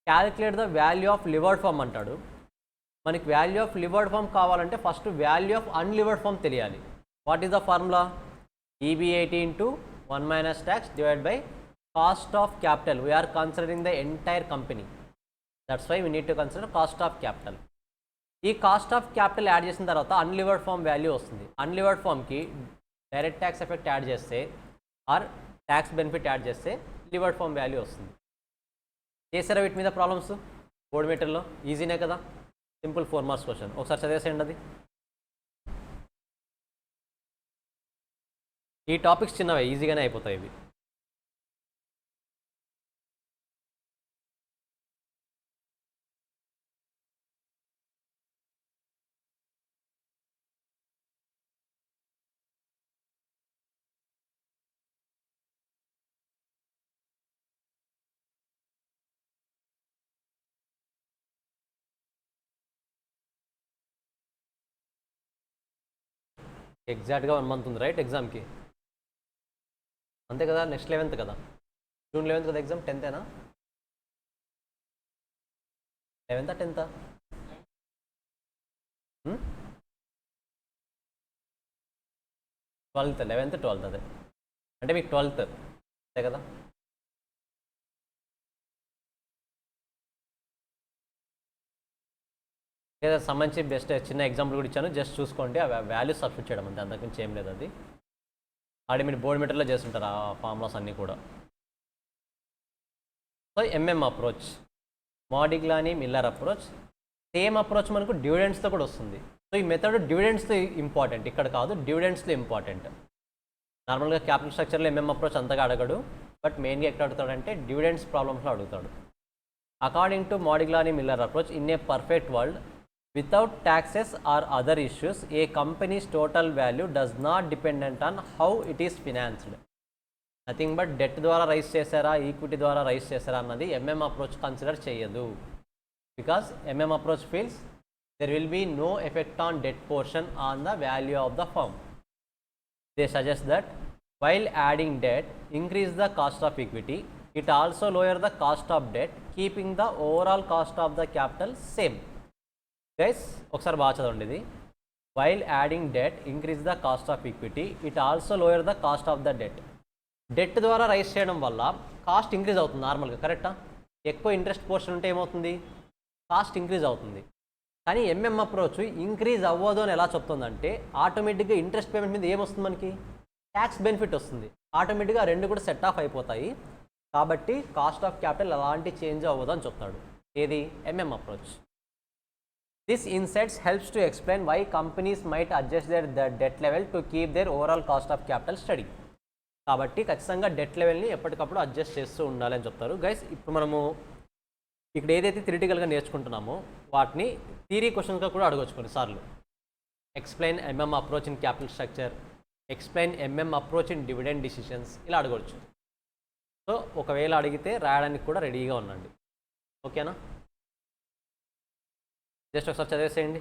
Calculate the value of levered firm అంటాడు. మనకి వాల్యూ ఆఫ్ లివర్డ్ ఫామ్ కావాలంటే first value of unlevered firm తెలియాలి. What is the formula? EB80 into 1 minus tax divide by cost of capital. We're considering the entire company. That's why we need to consider cost of capital. ఈ cost of capital add చేసిన తర్వాత unlevered firm value వస్తుంది. Unlevered ఫామ్కి direct tax effect add చేస్తే R tax benefit add చేస్తే లివర్డ్ form value వస్తుంది. చేసారా వీటి మీద ప్రాబ్లమ్స్ బోర్డ్ మీటర్లో? ఈజీనే కదా, సింపుల్ 4 marks క్వశ్చన్. ఒకసారి చదివేసేయండి అది. ఈ టాపిక్స్ చిన్నవే, ఈజీగానే అయిపోతాయి ఇవి. ఎగ్జాక్ట్గా 1 month ఉంది రైట్ ఎగ్జామ్కి, అంతే కదా? నెక్స్ట్ 11th కదా, June 11th కదా exam. 10th 11th 10th 12th 11th 12th అదే అంటే మీకు 12th అంతే కదా. లేదా సంబంధించి బెస్ట్ చిన్న ఎగ్జాంపుల్ కూడా ఇచ్చాను, జస్ట్ చూసుకోండి. ఆ వాల్యూస్ సబ్స్టిట్యూట్ చేయడం అంతే, అంతకుమించి ఏం లేదు. అది ఆడి మీరు బోర్డ్ మీటర్లో చేస్తుంటారు ఆ ఫార్ములాస్ అన్నీ కూడా. So MM approach, Modigliani Miller approach. Same approach మనకు డివిడెండ్స్తో కూడా వస్తుంది. సో ఈ మెథడ్ డివిడెండ్స్లో ఇంపార్టెంట్, ఇక్కడ కాదు, డివిడెండ్స్లో ఇంపార్టెంట్. నార్మల్గా క్యాపిటల్ స్ట్రక్చర్లో ఎంఎం అప్రోచ్ అంతగా అడగడు, బట్ మెయిన్గా ఎక్కడ అడుగుతాడంటే డివిడెండ్స్ ప్రాబ్లమ్స్లో అడుగుతాడు. According to Modigliani Miller approach, in a perfect world without taxes or other issues, a company's total value does not dependent on how it is financed. Nothing but debt ద్వారా raise చేశారా, equity ద్వారా raise చేశారా అన్నది MM approach consider చేయదు. Because MM approach feels there will be no effect on debt portion on the value of the firm. They suggest that while adding debt increase the cost of equity, it also lower the cost of debt, keeping the overall cost of the capital same. Guys ఒకసారి బాగా చదవండి ఇది. While adding debt increase the cost of equity, it also lower the cost of the debt. Debt ద్వారా raise చేయడం వల్ల cost increase అవుతుంది నార్మల్గా, కరెక్టా? ఎక్కువ ఇంట్రెస్ట్ పోర్షన్ ఉంటే ఏమవుతుంది? కాస్ట్ ఇంక్రీజ్ అవుతుంది. కానీ ఎంఎం అప్రోచ్ ఇంక్రీజ్ అవ్వదు అని ఎలా చెప్తుందంటే ఆటోమేటిక్గా ఇంట్రెస్ట్ పేమెంట్ మీద ఏమొస్తుంది మనకి? ట్యాక్స్ బెనిఫిట్ వస్తుంది. ఆటోమేటిక్గా రెండు కూడా సెట్ ఆఫ్ అయిపోతాయి. కాబట్టి కాస్ట్ ఆఫ్ క్యాపిటల్ అలాంటి చేంజ్ అవ్వదు అని చెప్తాడు. ఏది? MM approach. This insights helps to explain why companies might adjust their debt level to keep their overall cost of capital steady. కాబట్టి ఖచ్చితంగా డెట్ లెవెల్ని ఎప్పటికప్పుడు అడ్జస్ట్ చేస్తూ ఉండాలి అని చెప్తారు. గైస్ ఇప్పుడు మనము ఇక్కడ ఏదైతే థియరిటికల్గా నేర్చుకుంటున్నామో వాటిని థియరీ క్వశ్చన్స్గా కూడా అడగవచ్చు కొన్నిసార్లు. Explain MM approach in capital structure, explain MM approach in dividend decisions, ఇలా అడగవచ్చు. సో ఒకవేళ అడిగితే రాయడానికి కూడా రెడీగా ఉండండి. ఓకేనా? జస్ట్ ఒకసారి చదివేసేయండి.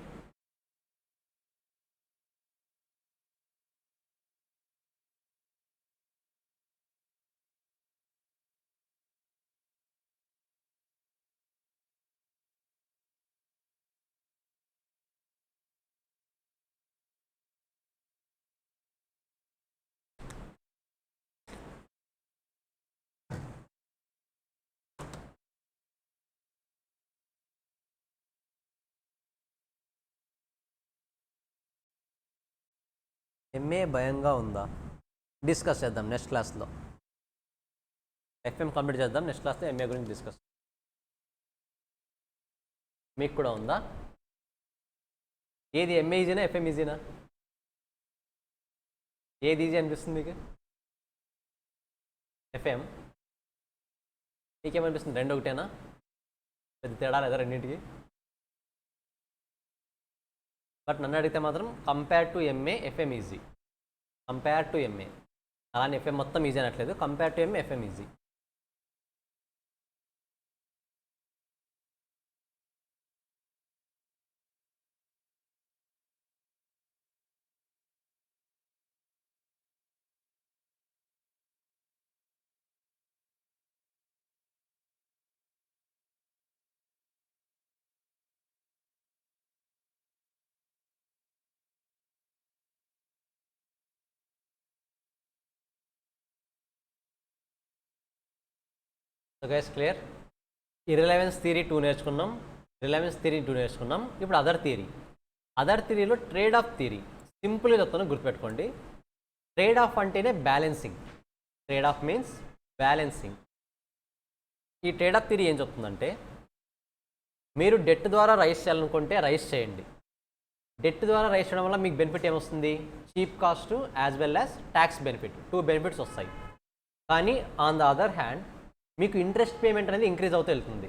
ఎంఏ భయంగా ఉందా? డిస్కస్ చేద్దాం నెక్స్ట్ క్లాస్లో. ఎఫ్ఎం కంప్లీట్ చేద్దాం, నెక్స్ట్ క్లాస్లో ఎంఏ గురించి డిస్కస్. మీకు కూడా ఉందా? ఏది ఎంఏ ఈజీనా ఎఫ్ఎం ఈజీనా? ఏది ఈజీ అనిపిస్తుంది మీకు? ఎఫ్ఎం. మీకేమనిపిస్తుంది? రెండు ఒకటేనా? పెద్ద తేడా లేదా రెండింటికి? బట్ నన్ను అడిగితే మాత్రం compare to MA FM easy. Compare to MA. అలానే ఎఫ్ఎం మొత్తం ఈజీ అనట్లేదు, compare to MA FM easy. So guys clear? Irrelevance theory 2 నేర్చుకున్నాం, రిలవెన్స్ థియరీ 2 నేర్చుకున్నాం. ఇప్పుడు అదర్ థియరీ. అదర్ థియరీలో ట్రేడ్ ఆఫ్ థియరీ. సింపుల్గా చెప్తాను, గుర్తుపెట్టుకోండి. ట్రేడ్ ఆఫ్ అంటేనే balancing. Trade off means balancing. ఈ ట్రేడ్ ఆఫ్ థియరీ ఏం చెప్తుందంటే, మీరు డెట్ ద్వారా రైస్ చేయాలనుకుంటే రైస్ చేయండి. డెట్ ద్వారా రైస్ చేయడం వల్ల మీకు బెనిఫిట్ ఏమొస్తుంది? Cheap cost as well as tax benefit, 2 benefits వస్తాయి. కానీ ఆన్ ద అదర్ హ్యాండ్ మీకు ఇంట్రెస్ట్ పేమెంట్ అనేది ఇంక్రీజ్ అవుతూ వెళ్తుంది.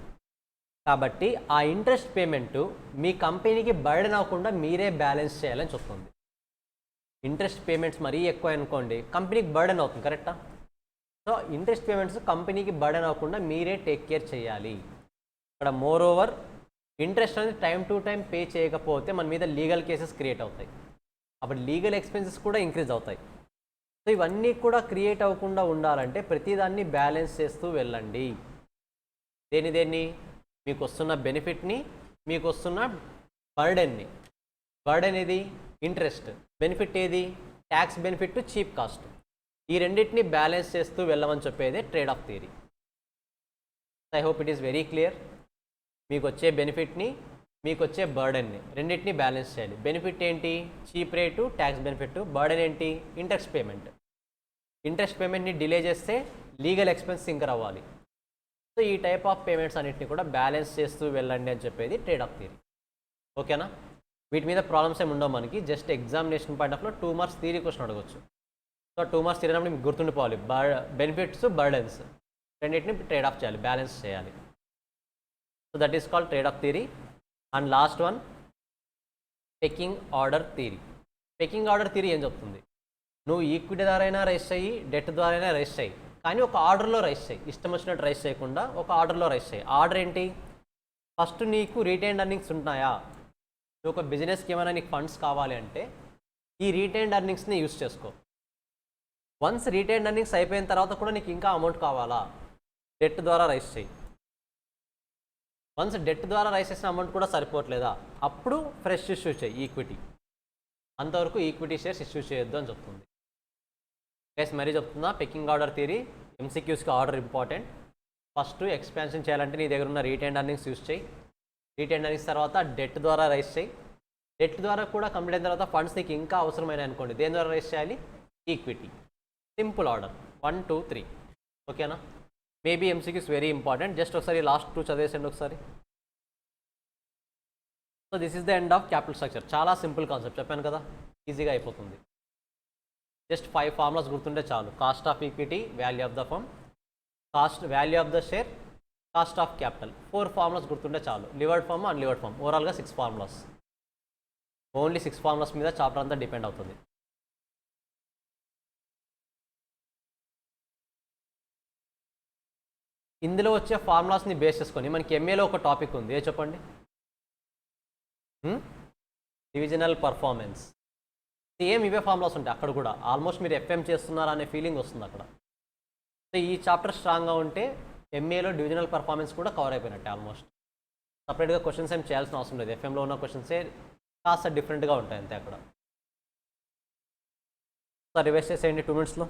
కాబట్టి ఆ ఇంట్రెస్ట్ పేమెంట్ మీ కంపెనీకి బర్డెన్ అవ్వకుండా మీరే బ్యాలెన్స్ చేయాలని చెప్తుంది. ఇంట్రెస్ట్ పేమెంట్స్ మరీ ఎక్కువ అనుకోండి, కంపెనీకి బర్డెన్ అవుతుంది. కరెక్టా? సో ఇంట్రెస్ట్ పేమెంట్స్ కంపెనీకి బర్డెన్ అవ్వకుండా మీరే టేక్ కేర్ చేయాలి. ఇక్కడ మోర్ ఓవర్ ఇంట్రెస్ట్ అనేది టైం టు టైం పే చేయకపోతే మన మీద లీగల్ కేసెస్ క్రియేట్ అవుతాయి. అప్పుడు లీగల్ ఎక్స్పెన్సెస్ కూడా ఇంక్రీజ్ అవుతాయి. సో ఇవన్నీ కూడా క్రియేట్ అవ్వకుండా ఉండాలంటే ప్రతిదాన్ని బ్యాలెన్స్ చేస్తూ వెళ్ళండి. దేన్ని? మీకు వస్తున్న బెనిఫిట్ని, మీకు వస్తున్న బర్డెన్ని. బర్డెన్ ఏది? ఇంట్రెస్ట్. బెనిఫిట్ ఏది? Tax benefit, cheap cost. ఈ రెండింటిని బ్యాలెన్స్ చేస్తూ వెళ్ళమని చెప్పేదే trade off theory. I hope it is very clear. మీకు వచ్చే బెనిఫిట్ని, మీకు వచ్చే బర్డెన్ని రెండింటిని బ్యాలెన్స్ చేయాలి. బెనిఫిట్ ఏంటి? Cheap rate, tax benefit. Burden ఏంటి? Interest payment. ఇంట్రెస్ట్ పేమెంట్ని డిలే చేస్తే లీగల్ ఎక్స్పెన్స్ ఇంకర్ అవ్వాలి. సో ఈ టైప్ ఆఫ్ పేమెంట్స్ అన్నింటినీ కూడా బ్యాలెన్స్ చేస్తూ వెళ్ళండి అని చెప్పేది ట్రేడ్ ఆఫ్ థియరీ. ఓకేనా? వీటి మీద ప్రాబ్లమ్స్ ఏమి ఉండవు మనకి. జస్ట్ ఎగ్జామినేషన్ పాయింట్ ఆఫ్లో 2 మార్క్స్ థియరీ క్వశ్చన్ అడగవచ్చు. సో 2 మార్క్స్ థియరీ అన్నప్పుడు మీకు గుర్తుండిపోవాలి, బెనిఫిట్స్, బర్డెన్స్ రెండింటిని ట్రేడ్ ఆఫ్ చేయాలి, బ్యాలెన్స్ చేయాలి. So that is called trade off theory. And last one, Peking order theory. Pecking order theory ఏం చెప్తుంది? నువ్వు ఈక్విటీ ద్వారా అయినా రైస్ చేయి, డెట్ ద్వారా అయినా రైస్ చేయి, కానీ ఒక ఆర్డర్లో రైస్ చేయి. ఇష్టం వచ్చినట్టు రైస్ చేయకుండా ఒక ఆర్డర్లో రైస్ చేయి. ఆర్డర్ ఏంటి? ఫస్ట్ నీకు రీటైన్డ్ ఎర్నింగ్స్ ఉంటున్నాయా? నువ్వు ఒక బిజినెస్కి ఏమైనా నీకు ఫండ్స్ కావాలి అంటే ఈ రీటైన్డ్ ఎర్నింగ్స్ని యూస్ చేసుకో. వన్స్ రీటైన్డ్ ఎర్నింగ్స్ అయిపోయిన తర్వాత కూడా నీకు ఇంకా అమౌంట్ కావాలా? డెట్ ద్వారా రైస్ చేయి. వన్స్ డెట్ ద్వారా రైస్ చేసిన అమౌంట్ కూడా సరిపోవట్లేదా? అప్పుడు ఫ్రెష్ ఇష్యూ చేయి ఈక్విటీ. అంతవరకు ఈక్విటీ షేర్స్ ఇష్యూ చేయొద్దు అని చెప్తుంది. గైస్ మరీ చెప్తున్నా, పెకింగ్ ఆర్డర్ థియరీ ఎంసీక్యూస్కి ఆర్డర్ ఇంపార్టెంట్. ఫస్ట్ ఎక్స్పాన్షన్ చేయాలంటే నీ దగ్గర ఉన్న రీటైన్డ్ ఎర్నింగ్స్ యూస్ చేయి. రీటైన్డ్ ఎర్నింగ్స్ తర్వాత డెట్ ద్వారా రైస్ చేయి. డెట్ ద్వారా కూడా కంప్లీట్ అయిన తర్వాత ఫండ్స్ నీకు ఇంకా అవసరమైన అనుకోండి, దేని ద్వారా రైస్ చేయాలి? ఈక్విటీ. Simple order 1 2 3. ఓకేనా? Maybe MCQs very important. Just ఒకసారి లాస్ట్ 2 చదివేసండి ఒకసారి. So this is the end of capital structure. చాలా సింపుల్ కాన్సెప్ట్ చెప్పాను కదా, ఈజీగా అయిపోతుంది. జస్ట్ 5 ఫార్ములాస్ గుర్తుంటే చాలు. Cost of equity, value of the firm, value of the share, cost of capital. 4 formulas గుర్తుంటే చాలు. లివర్డ్ ఫార్మ్, అన్లివర్డ్ ఫార్మ్, ఓవరాల్గా 6 ఫార్ములాస్. ఓన్లీ 6 ఫార్ములాస్ మీద చాప్టర్ అంతా డిపెండ్ అవుతుంది. ఇందులో వచ్చే ఫార్ములాస్ని బేస్ చేసుకొని మనకి ఎంఏలో ఒక టాపిక్ ఉంది, ఏ చెప్పండి? Divisional performance. సేమ్ ఇవే ఫార్ములాస్ ఉంటాయి అక్కడ కూడా. ఆల్మోస్ట్ మీరు ఎఫ్ఎం చేస్తున్నారా అనే ఫీలింగ్ వస్తుంది అక్కడ. సో ఈ చాప్టర్ స్ట్రాంగ్గా ఉంటే ఎంఏలో డివిజనల్ పర్ఫార్మెన్స్ కూడా కవర్ అయిపోయినట్టే ఆల్మోస్ట్. సపరేట్గా క్వశ్చన్స్ ఏం చేయాల్సిన అవసరం లేదు. ఎఫ్ఎంలో ఉన్న క్వశ్చన్సే కాస్త డిఫరెంట్గా ఉంటాయి అంతే అక్కడ. సో రివైజ్ చేసేయండి 2 minutesలో.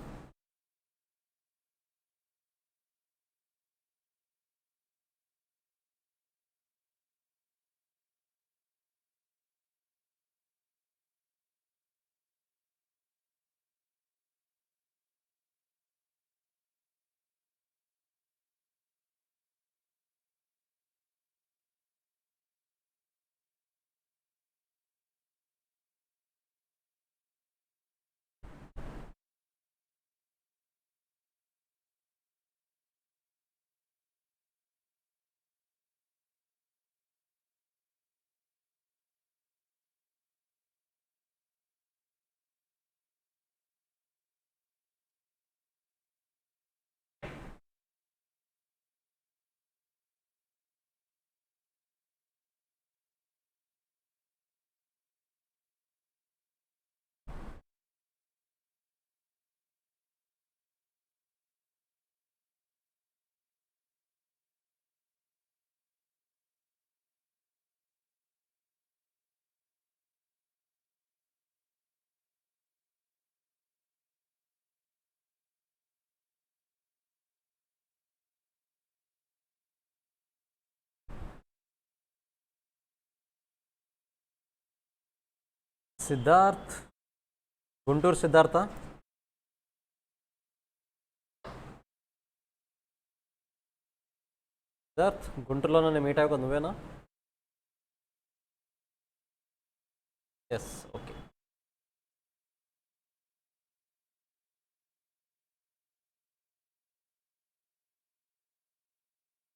సిద్ధార్థ్, గుంటూరు సిద్ధార్థ. సిద్ధార్థ్, గుంటూరులో నన్ను మీట్ అయ్యకు నువ్వేనా? Yes, okay.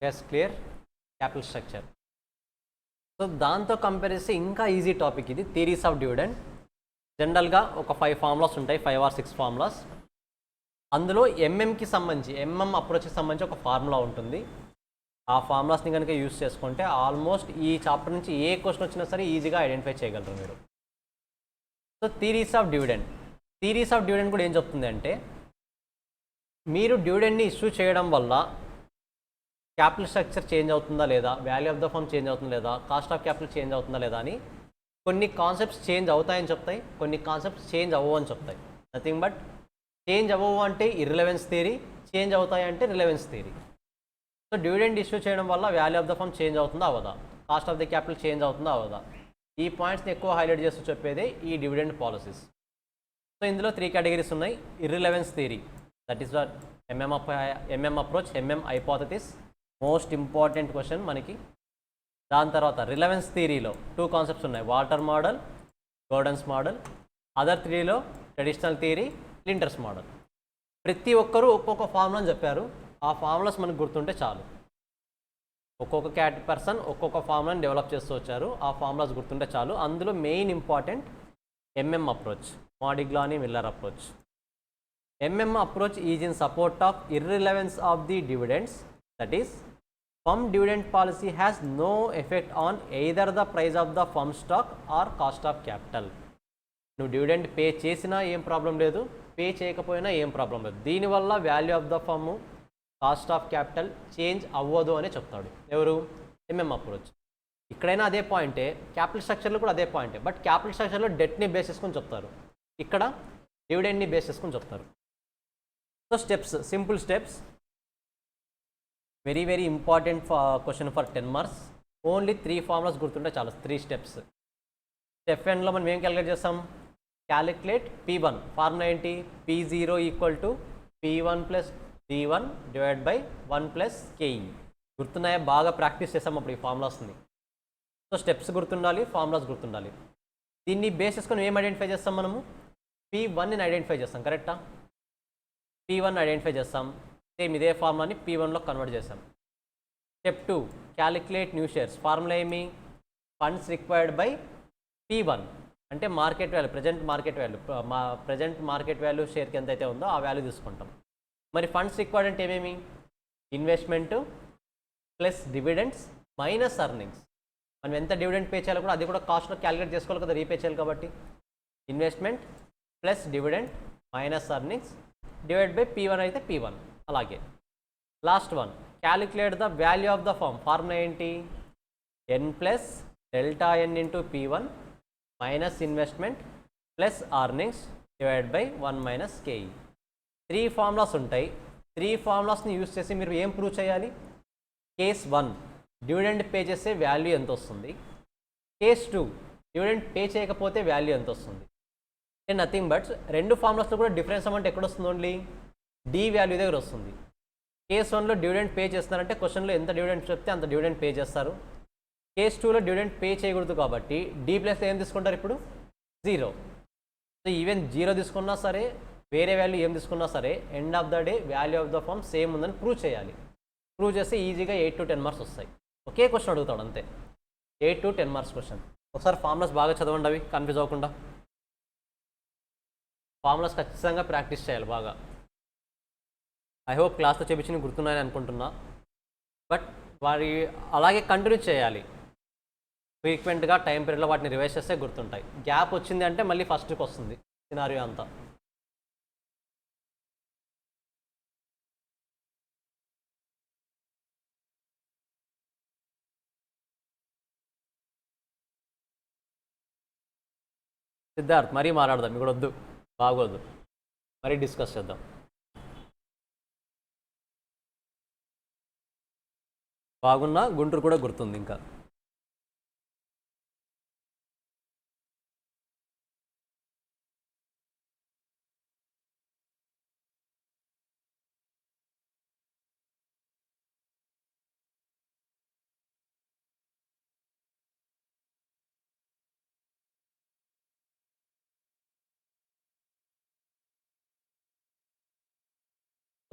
Yes, clear. Capital structure. So దాంతో కంపేర్ చేస్తే ఇంకా ఈజీ టాపిక్ ఇది, థియరీస్ ఆఫ్ డివిడెండ్. జనరల్గా ఒక 5 ఫార్ములాస్ ఉంటాయి, 5 or 6 ఫార్ములాస్. అందులో ఎంఎంకి సంబంధించి, ఎంఎం అప్రోచ్కి సంబంధించి ఒక ఫార్ములా ఉంటుంది. ఆ ఫార్ములాస్ని కనుక యూస్ చేసుకుంటే ఆల్మోస్ట్ ఈ చాప్టర్ నుంచి ఏ క్వశ్చన్ వచ్చినా సరే ఈజీగా ఐడెంటిఫై చేయగలరు మీరు. So theories of dividend. Theories of dividend కూడా ఏం చెప్తుంది అంటే, మీరు డివిడెండ్ని ఇష్యూ చేయడం వల్ల క్యాపిటల్ స్ట్రక్చర్ చేంజ్ అవుతుందా లేదా, value of the firm change అవుతుందా లేదా, కాస్ట్ ఆఫ్ క్యాపిటల్ చేంజ్ అవుతుందా లేదా అని కొన్ని కాన్సెప్ట్స్ చేంజ్ అవుతాయని చెప్తాయి, కొన్ని కాన్సెప్ట్స్ చేంజ్ అవ్వవు అని చెప్తాయి. నథింగ్ బట్ చేంజ్ అవ్వవు అంటే ఇర్రిలవెన్స్ థియరీ, చేంజ్ అవుతాయి అంటే relevance theory. So dividend issue చేయడం వల్ల value of the firm change అవుతుందా అవ్వదా, cost of the capital change అవుతుందా అవ్వదా, ఈ పాయింట్స్ని ఎక్కువ హైలైట్ చేస్తూ చెప్పేదే ఈ డివిడెండ్ పాలసీస్. సో ఇందులో 3 కేటగిరీస్ ఉన్నాయి. Irrelevance theory, that is the MM approach, MM hypothesis, most important question మనకి. దాని తర్వాత రిలవెన్స్ థియరీలో 2 కాన్సెప్ట్స్ ఉన్నాయి, Walter model, Gordon's model. Other 3లో ట్రెడిషనల్ థియరీ, లింటర్స్ మోడల్. ప్రతి ఒక్కరూ ఒక్కొక్క ఫార్ములాని చెప్పారు, ఆ ఫార్ములాస్ మనకు గుర్తుంటే చాలు. ఒక్కొక్క పర్సన్ ఒక్కొక్క ఫార్ములాని డెవలప్ చేస్తూ వచ్చారు, ఆ ఫార్ములాస్ గుర్తుంటే చాలు. అందులో main important MM approach, Modigliani Miller approach. MM approach is in support of irrelevance of the dividends, that is firm dividend policy has no effect on either the price of the firm stock or cost of capital. నువ్వు dividend pay చేసినా ఏం problem లేదు, pay చేయకపోయినా ఏం problem లేదు. దీనివల్ల value of the firm, cost of capital change అవ్వదు అని చెప్తాడు ఎవరు, ఎంఎం అప్రోచ్. ఇక్కడైనా అదే పాయింటే, క్యాపిటల్ స్ట్రక్చర్లో కూడా అదే పాయింటే. బట్ క్యాపిటల్ స్ట్రక్చర్లో డెట్ని బేస్ చేసుకొని చెప్తారు, ఇక్కడ డివిడెండ్ని బేస్ చేసుకొని చెప్తారు. So steps, simple steps, very very important question for 10 marks. Only 3 formulas గుర్తుంటే చాలు, 3 స్టెప్స్. స్టెప్ 1లో మనం ఏం క్యాలిక్యులేట్ చేస్తాం, క్యాలిక్యులేట్ P1. ఫార్ములా ఏంటి, P0 equal to P1 plus D1 divide by 1 plus KE. గుర్తున్నాయా, బాగా ప్రాక్టీస్ చేస్తాం అప్పుడు ఈ ఫార్ములాస్ని. సో స్టెప్స్ గుర్తుండాలి, ఫార్ములాస్ గుర్తుండాలి. దీన్ని బేస్ చేసుకొని ఏం ఐడెంటిఫై చేస్తాం మనము, P1ని ఐడెంటిఫై చేస్తాం, కరెక్టా. P1 ఐడెంటిఫై చేస్తాం, సేమ్ ఇదే ఫార్ములాని P1లో కన్వర్ట్ చేసాం. Step 2, calculate new shares. Formula ఏమి, ఫండ్స్ రిక్వైర్డ్ బై P1 అంటే market value, present market value షేర్కి ఎంత అయితే ఉందో ఆ వాల్యూ తీసుకుంటాం. మరి ఫండ్స్ రిక్వైర్డ్ అంటే ఏమేమి, investment plus dividends minus earnings. మనం ఎంత డివిడెండ్ పే చేయాలో కూడా అది కూడా కాస్ట్లో క్యాలిక్యులేట్ చేసుకోవాలి కదా, రీపే చేయాలి కాబట్టి. Investment plus dividend minus earnings divide by P1 అయితే P1. అలాగే last one, calculate the value of the firm. Formula ఏంటి, n plus delta n into P1 minus investment plus earnings divide by 1 minus KE. 3 formulas ఉంటాయి. 3 ఫార్ములాస్ని use చేసి మీరు ఏం prove చేయాలి, case 1 dividend pay చేస్తే వాల్యూ ఎంత వస్తుంది, కేస్ 2 డివిడెండ్ పే చేయకపోతే వాల్యూ ఎంత వస్తుంది. నథింగ్ బట్ 2 ఫార్ములాస్లో కూడా డిఫరెన్స్ అమౌంట్ ఎక్కడ వస్తుంది, ఓన్లీ D వాల్యూ దగ్గర వస్తుంది. కేస్ 1లో డివిడెండ్ పే చేస్తున్నారంటే క్వశ్చన్లో ఎంత డివిడెండ్ చెప్తే అంత డివిడెండ్ పే చేస్తారు. కేస్ 2లో డివిడెండ్ పే చేయకూడదు కాబట్టి D ప్లస్లో ఏం తీసుకుంటారు ఇప్పుడు, 0. సో ఈవెన్ 0 తీసుకున్నా సరే, వేరే వాల్యూ ఏం తీసుకున్నా సరే, end of the day value of the firm same ఉందని ప్రూవ్ చేయాలి. ప్రూవ్ చేస్తే ఈజీగా 8 to 10 మార్క్స్ వస్తాయి. ఒకే క్వశ్చన్ అడుగుతాడు అంతే, 8 to 10 మార్క్స్ క్వశ్చన్. ఒకసారి ఫార్ములాస్ బాగా చదవండి, అవి కన్ఫ్యూజ్ అవ్వకుండా. ఫార్ములాస్ ఖచ్చితంగా ప్రాక్టీస్ చేయాలి బాగా. ఐ హోప్ క్లాస్లో చెప్పించి గుర్తున్నాయని అనుకుంటున్నా. బట్ వారి అలాగే కంటిన్యూ చేయాలి, ఫ్రీక్వెంట్గా టైం పీరియడ్లో వాటిని రివైజ్ చేస్తే గుర్తుంటాయి. గ్యాప్ వచ్చింది అంటే మళ్ళీ ఫస్ట్కి వస్తుంది సినారియో అంతా. సిద్ధార్థ్, మరీ మాట్లాడదాం, ఇక్కడ వద్దు, బాగోద్దు, మరీ డిస్కస్ చేద్దాం. బాగున్నా గుంటూరు కూడా గుర్తుంది ఇంకా.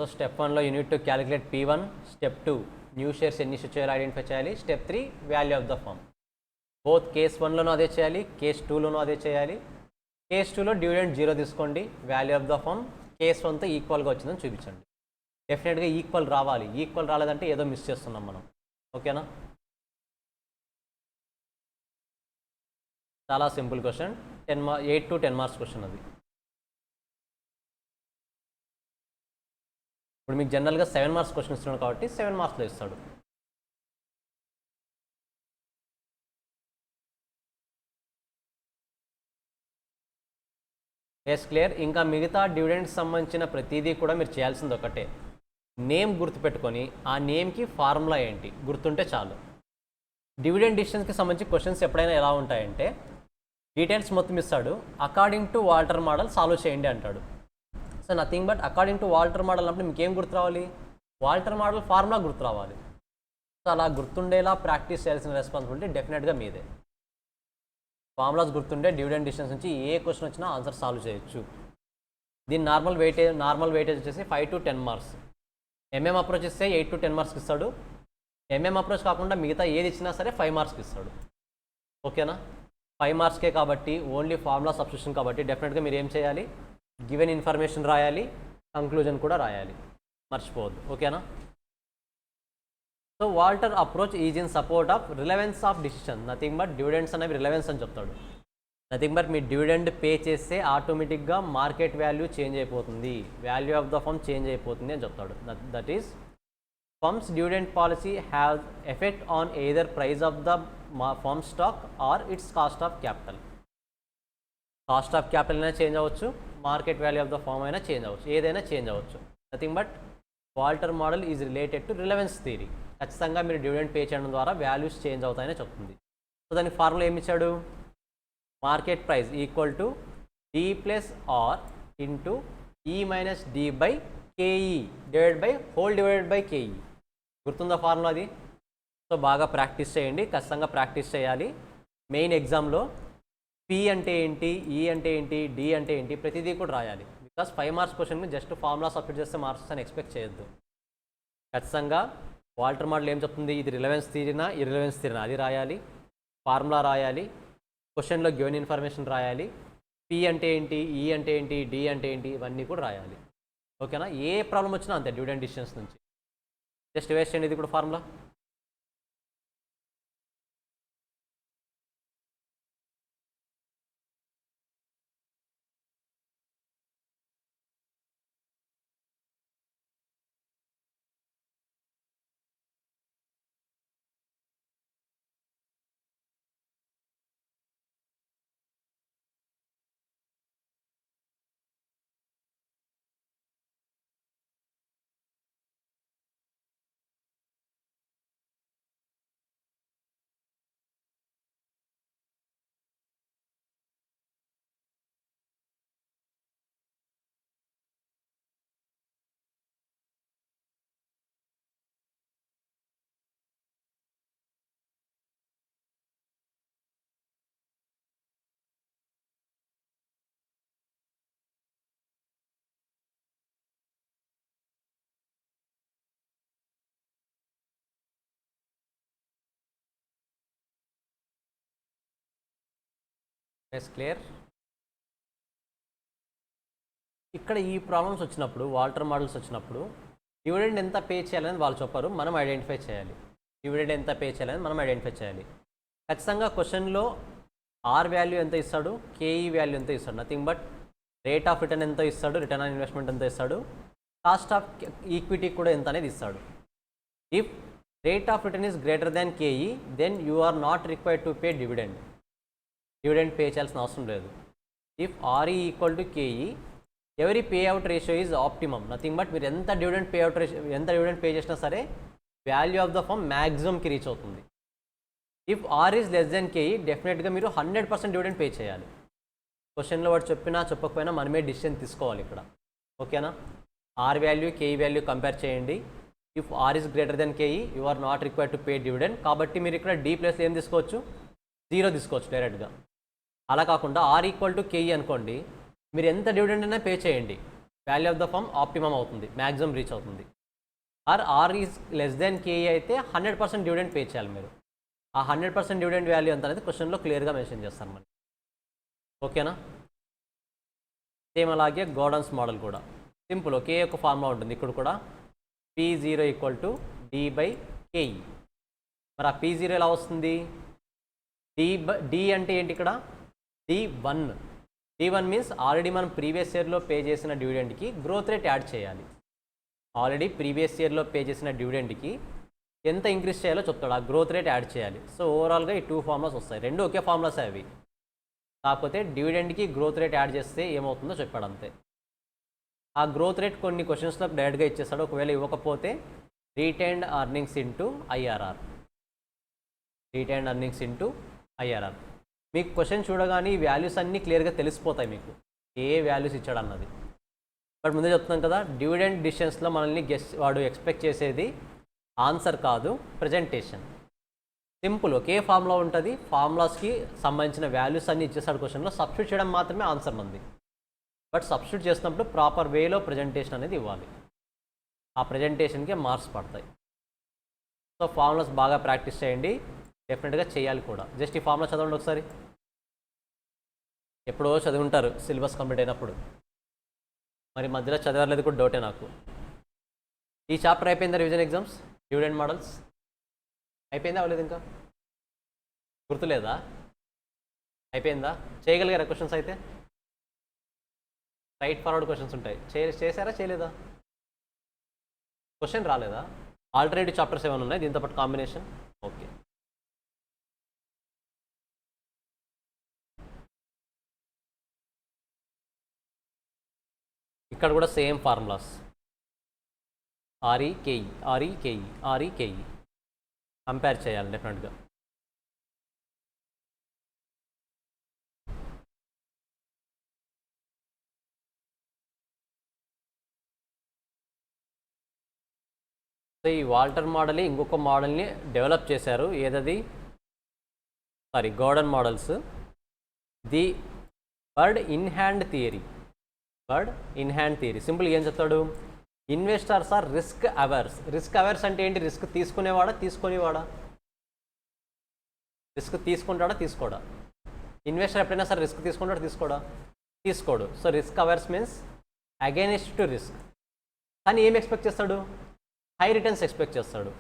సో స్టెప్ 1లో unit to calculate P1, step 2 new shares ఎన్ని ఇష్యూ చేయాలో ఐడెంటిఫై చేయాలి, step 3 value of the firm. Both case 1లోనూ అదే చేయాలి, కేస్ 2లోనూ అదే చేయాలి. కేస్ 2లో డివిడెండ్ 0 తీసుకోండి, value of the firm case 1తో ఈక్వల్గా వచ్చిందని చూపించండి. డెఫినెట్గా ఈక్వల్ రావాలి, ఈక్వల్ రాలేదంటే ఏదో మిస్ చేస్తున్నాం మనం. ఓకేనా? చాలా simple question, 8 to 10 marks question అది. ఇప్పుడు మీకు జనరల్గా 7 మార్క్స్ క్వశ్చన్ ఇస్తున్నాడు కాబట్టి 7 మార్క్స్లో ఇస్తాడు. Yes clear. ఇంకా మిగతా డివిడెండ్స్ సంబంధించిన ప్రతిదీ కూడా మీరు చేయాల్సింది ఒకటే, నేమ్ గుర్తుపెట్టుకొని ఆ నేమ్కి ఫార్ములా ఏంటి గుర్తుంటే చాలు. డివిడెండ్ డిసిషన్స్కి సంబంధించి క్వశ్చన్స్ ఎప్పుడైనా ఎలా ఉంటాయంటే డీటెయిల్స్ మొత్తం ఇస్తాడు, according to Walter model solve చేయండి అంటాడు. So nothing but according to Walter model అన్నప్పుడు మీకు ఏం గుర్తు రావాలి, వాల్టర్ మోడల్ ఫార్ములా గుర్తు రావాలి. సో అలా గుర్తుండేలా ప్రాక్టీస్ చేయాల్సిన రెస్పాన్సిబిలిటీ డెఫినెట్గా మీదే. ఫార్ములాస్ గుర్తుండే డివిడెండ్ డిసిషన్స్ నుంచి ఏ క్వశ్చన్ వచ్చినా ఆన్సర్ సాల్వ్ చేయొచ్చు. దీని నార్మల్ వెయిటేజ్ వచ్చేసి 5 to 10 మార్క్స్. ఎంఎం అప్రోచ్ ఇస్తే 8 to 10 మార్క్స్కి ఇస్తాడు. ఎంఎం అప్రోచ్ కాకుండా మిగతా ఏది ఇచ్చినా సరే 5 మార్క్స్కి ఇస్తాడు. ఓకేనా? 5 మార్క్స్కే కాబట్టి ఓన్లీ ఫార్ములా సబ్స్టిట్యూషన్ కాబట్టి డెఫినెట్గా మీరు ఏం చేయాలి, గివెన్ ఇన్ఫర్మేషన్ రాయాలి, కంక్లూజన్ కూడా రాయాలి, మర్చిపోవద్దు. ఓకేనా? So Walter approach is in support of relevance of decision. Nothing but dividends అనేవి రిలవెన్స్ అని చెప్తాడు. నథింగ్ బట్ మీ డివిడెండ్ పే చేస్తే ఆటోమేటిక్గా మార్కెట్ వాల్యూ చేంజ్ అయిపోతుంది, value of the firm change అయిపోతుంది అని చెప్తాడు. That is firm's dividend policy have effect on either price of the firm stock or its cost of capital. Cost of capital అయినా change అవ్వచ్చు, market value of the firm అయినా change అవ్వచ్చు, ఏదైనా change అవ్వచ్చు. Nothing but Walter model is related to relevance theory. ఖచ్చితంగా మీరు dividend pay చేయడం ద్వారా వాల్యూస్ చేంజ్ అవుతాయని చెప్తుంది. సో దానికి ఫార్ములా ఏమి ఇచ్చాడు, market price equal to D plus R into E minus D by KE divided by KE. గుర్తుందా ఫార్ములా అది? సో బాగా ప్రాక్టీస్ చేయండి, ఖచ్చితంగా ప్రాక్టీస్ చేయాలి. మెయిన్ ఎగ్జామ్లో పి అంటే ఏంటి, ఈ అంటే ఏంటి, డి అంటే ఏంటి ప్రతిదీ కూడా రాయాలి. బికాస్ 5 మార్క్స్ క్వశ్చన్ మీద జస్ట్ ఫార్ములా సబ్స్టిట్యూట్ చేస్తే మార్క్స్ అని ఎక్స్పెక్ట్ చేయొద్దు. ఖచ్చితంగా వాల్టర్ మోడల్ ఏం చెప్తుంది, ఇది రిలవెన్స్ థియరీనా ఇర్రిలవెన్స్ థియరీనా అది రాయాలి, ఫార్ములా రాయాలి, క్వశ్చన్లో గివెన్ ఇన్ఫర్మేషన్ రాయాలి, పి అంటే ఏంటి, ఈ అంటే ఏంటి, డి అంటే ఏంటి ఇవన్నీ కూడా రాయాలి. ఓకేనా? ఏ ప్రాబ్లం వచ్చినా అంతే డివిడెండ్ డిసిషన్స్ నుంచి. జస్ట్ వేస్ట్ చేయండి ఇది కూడా ఫార్ములా. Yes clear. ఇక్కడ ఈ ప్రాబ్లమ్స్ వచ్చినప్పుడు వాల్టర్ మోడల్స్ వచ్చినప్పుడు డివిడెండ్ ఎంత పే చేయాలని వాళ్ళు చెప్పారు, మనం ఐడెంటిఫై చేయాలి. డివిడెండ్ ఎంత పే చేయాలని మనం ఐడెంటిఫై చేయాలి. ఖచ్చితంగా క్వశ్చన్లో ఆర్ వాల్యూ ఎంత ఇస్తాడు, కేఈ వాల్యూ ఎంత ఇస్తాడు, nothing but rate of return ఎంత ఇస్తాడు, రిటర్న్ ఆన్ ఇన్వెస్ట్మెంట్ ఎంత ఇస్తాడు, కాస్ట్ ఆఫ్ ఈక్విటీ కూడా ఎంత అనేది ఇస్తాడు. If rate of return is greater than KE then you are not required to pay dividend. Dividend pay చేయాల్సిన అవసరం లేదు. If RE equal to KE every pay out ratio is optimum. Nothing but మీరు ఎంత dividend pay out ratio ఎంత dividend pay చేసినా సరే value of the firm మ్యాక్సిమంకి reach అవుతుంది. If R is less then KE డెఫినెట్గా మీరు 100% డివిడెండ్ పే చేయాలి. క్వశ్చన్లో వాడు చెప్పినా చెప్పకపోయినా మనమే డిసిషన్ తీసుకోవాలి ఇక్కడ. ఓకేనా? R value KE value compare చేయండి. If R is greater then KE you are not required to pay dividend. కాబట్టి మీరు ఇక్కడ డి ప్లస్ ఏం తీసుకోవచ్చు, 0 తీసుకోవచ్చు డైరెక్ట్గా. అలా కాకుండా ఆర్ ఈక్వల్ టు కేఈ అనుకోండి, మీరు ఎంత డివిడెండ్ అయినా పే చేయండి, value of the firm optimum అవుతుంది, మ్యాక్సిమం రీచ్ అవుతుంది. R is less then KE అయితే 100% డివిడెండ్ పే చేయాలి మీరు. ఆ 100% డివిడెండ్ వాల్యూ ఎంత అనేది క్వశ్చన్లో క్లియర్గా మెన్షన్ చేస్తారు మనకి. ఓకేనా? సేమ్ అలాగే గోర్డన్స్ మోడల్ కూడా సింపుల్, ఒకే ఒక ఫార్ములా ఉంటుంది ఇక్కడ కూడా. P0 = D/KE. మరి ఆ P0 ఎలా వస్తుంది? D అంటే ఏంటి ఇక్కడ? D1. D1 మీన్స్ ఆల్రెడీ మనం ప్రీవియస్ ఇయర్లో పే చేసిన డివిడెండ్కి గ్రోత్ రేట్ యాడ్ చేయాలి. ఆల్రెడీ ప్రీవియస్ ఇయర్లో పే చేసిన డివిడెండ్కి ఎంత ఇంక్రీజ్ చేయాలో చెప్తాడు, ఆ గ్రోత్ రేట్ యాడ్ చేయాలి. సో ఓవరాల్గా ఈ 2 ఫార్ములాస్ వస్తాయి, రెండు ఒకే ఫార్ములాస్ అవి, కాకపోతే డివిడెండ్కి గ్రోత్ రేట్ యాడ్ చేస్తే ఏమవుతుందో చెప్పాడు అంతే. ఆ గ్రోత్ రేట్ కొన్ని క్వశ్చన్స్లో డైరెక్ట్గా ఇచ్చేస్తాడు, ఒకవేళ ఇవ్వకపోతే retained earnings into IRR. Retained earnings into IRR. మీకు క్వశ్చన్ చూడగానే ఈ వాల్యూస్ అన్నీ క్లియర్గా తెలిసిపోతాయి మీకు, ఏ వాల్యూస్ ఇచ్చాడు అన్నది. బట్ ముందే చెప్తున్నాం కదా, డివిడెండ్ డిసిషన్స్లో మనల్ని వాడు ఎక్స్పెక్ట్ చేసేది ఆన్సర్ కాదు, ప్రజెంటేషన్. సింపుల్, ఒకే ఫార్ములా ఉంటుంది, ఫార్ములాస్కి సంబంధించిన వాల్యూస్ అన్నీ ఇచ్చేసాడు క్వశ్చన్లో, సబ్స్టిట్యూట్ చేయడం మాత్రమే ఆన్సర్ మంది. బట్ సబ్స్టిట్యూట్ చేసినప్పుడు ప్రాపర్ వేలో ప్రజెంటేషన్ అనేది ఇవ్వాలి, ఆ ప్రజెంటేషన్కే మార్క్స్ పడతాయి. సో ఫార్ములాస్ బాగా ప్రాక్టీస్ చేయండి, డెఫినెట్గా చేయాలి కూడా. జస్ట్ ఈ ఫార్ములా చదవండి ఒకసారి, ఎప్పుడో చదువుంటారు సిలబస్ కంప్లీట్ అయినప్పుడు, మరి మధ్యలో చదవలేదు కూడా డౌటే నాకు. ఈ చాప్టర్ అయిపోయిందా? రివిజన్ ఎగ్జామ్స్, డివిడెండ్ మోడల్స్ అయిపోయిందా? అవ్వలేదు ఇంకా? గుర్తులేదా? అయిపోయిందా? చేయగలిగారా క్వశ్చన్స్? అయితే రైట్ ఫార్వర్డ్ క్వశ్చన్స్ ఉంటాయి, చేశారా చేయలేదా? క్వశ్చన్ రాలేదా? ఆల్టర్నేటివ్ చాప్టర్స్ ఏమైనా ఉన్నాయి దీంతో పాటు కాంబినేషన్? ఓకే. ఇక్కడ కూడా same formulas, RE KE compare చేయాలి డెఫినెట్గా. సో ఈ వాల్టర్ మోడల్ ఇంకొక మోడల్ని డెవలప్ చేశారు, ఏదది? Gordon models. The bird in hand theory. Simple ఏం చెప్తాడు? Investors are risk averse. Risk averse అంటే ఏంటి? రిస్క్ తీసుకునేవాడా తీసుకునేవాడా? రిస్క్ తీసుకుంటాడా తీసుకోడా? ఇన్వెస్టర్ ఎప్పుడైనా సరే రిస్క్ తీసుకుంటాడా తీసుకోడా? తీసుకోడు. So risk averse means against to risk. కానీ ఏం ఎక్స్పెక్ట్ చేస్తాడు? హై రిటర్న్స్ ఎక్స్పెక్ట్ చేస్తాడు.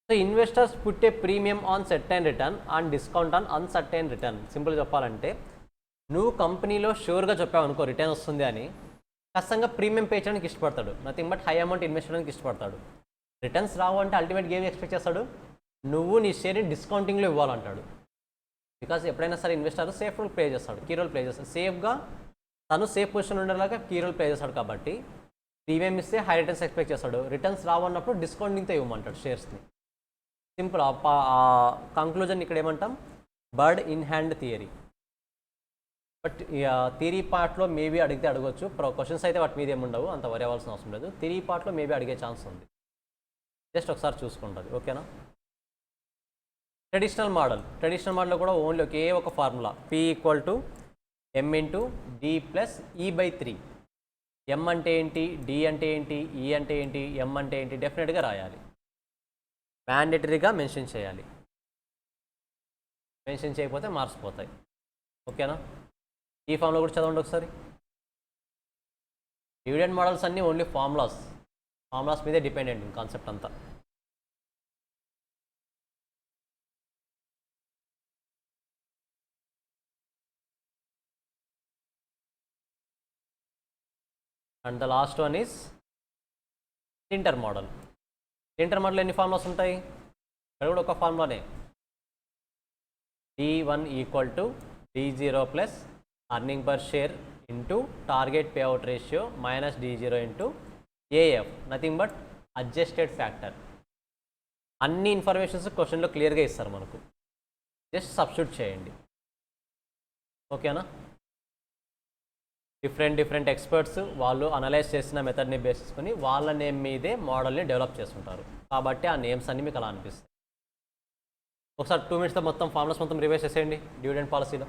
So investors put a premium on certain return and discount on uncertain return. Simple చెప్పాలంటే, నువ్వు కంపెనీలో షూర్గా చెప్పావు అనుకో రిటర్న్ వస్తుంది అని, ఖచ్చితంగా ప్రీమియం పే చేయడానికి ఇష్టపడతాడు, nothing but high amount invest చేయడానికి ఇష్టపడతాడు. రిటర్న్స్ రావు అంటే అల్టిమేట్ గేమ్ ఎక్స్పెక్ట్ చేస్తాడు, నువ్వు నీ షేర్ని డిస్కౌంటింగ్లో ఇవ్వాలంటాడు. బికాస్ ఎప్పుడైనా సరే ఇన్వెస్టర్ సేఫ్ రోల్ ప్లే చేస్తాడు, కీ రోల్ ప్లే చేస్తాడు, సేఫ్గా తను సేఫ్ పొజిషన్ ఉండేలాగా కీ రోల్ ప్లే చేస్తాడు. కాబట్టి ప్రీమియం ఇస్తే హై రిటర్న్స్ ఎక్స్పెక్ట్ చేస్తాడు, రిటర్న్స్ రావన్నప్పుడు డిస్కౌంటింగ్తో ఇవ్వమంటాడు షేర్స్ని. సింపుల్. ఆ కంక్లూజన్ ఇక్కడ ఏమంటాం? Bird in hand theory. But theory పార్ట్లో మేబీ అడిగితే అడగవచ్చు, క్వశ్చన్స్ అయితే వాటి మీద ఏముండవు, అంత వరి అవ్వాల్సిన అవసరం లేదు. థియరీ పార్ట్లో మేబీ అడిగే ఛాన్స్ ఉంది, జస్ట్ ఒకసారి చూసుకుంటుంది. ఓకేనా? ట్రెడిషనల్ మోడల్లో కూడా ఓన్లీ ఒకే ఒక formula, P = M × D + E/3. M అంటే ఏంటి, D అంటే ఏంటి, E అంటే ఏంటి, M అంటే ఏంటి డెఫినెట్గా రాయాలి, మ్యాండేటరీగా మెన్షన్ చేయాలి. మెన్షన్ చేయకపోతే మార్క్స్ పోతాయి. ఓకేనా? ఈ ఫార్ములా కూడా చదవండి ఒకసారి. డివిడెండ్ మోడల్స్ అన్నీ ఓన్లీ ఫార్ములాస్ మీదే డిపెండెంట్ కాన్సెప్ట్ అంతా. And the last one is tinter model. ఎన్ని ఫార్ములాస్ ఉంటాయి? ఇక్కడ కూడా ఒక ఫార్ములానే, D1 = D0 + earning per share into target payout ratio minus D0 into AF, nothing but adjusted factor. అన్ని ఇన్ఫర్మేషన్స్ క్వశ్చన్లో క్లియర్గా ఇస్తారు మనకు, జస్ట్ సబ్స్టిట్యూట్ చేయండి. ఓకేనా? డిఫరెంట్ ఎక్స్పర్ట్స్ వాళ్ళు అనలైజ్ చేసిన మెథడ్ని బేస్ చేసుకుని వాళ్ళ నేమ్ మీదే మోడల్ని డెవలప్ చేస్తుంటారు, కాబట్టి ఆ నేమ్స్ అన్నీ మీకు అలా అనిపిస్తాయి. ఒకసారి 2 minutesలో మొత్తం ఫార్ములాస్ మొత్తం రివైజ్ చేసేయండి డివిడెండ్ పాలసీలో.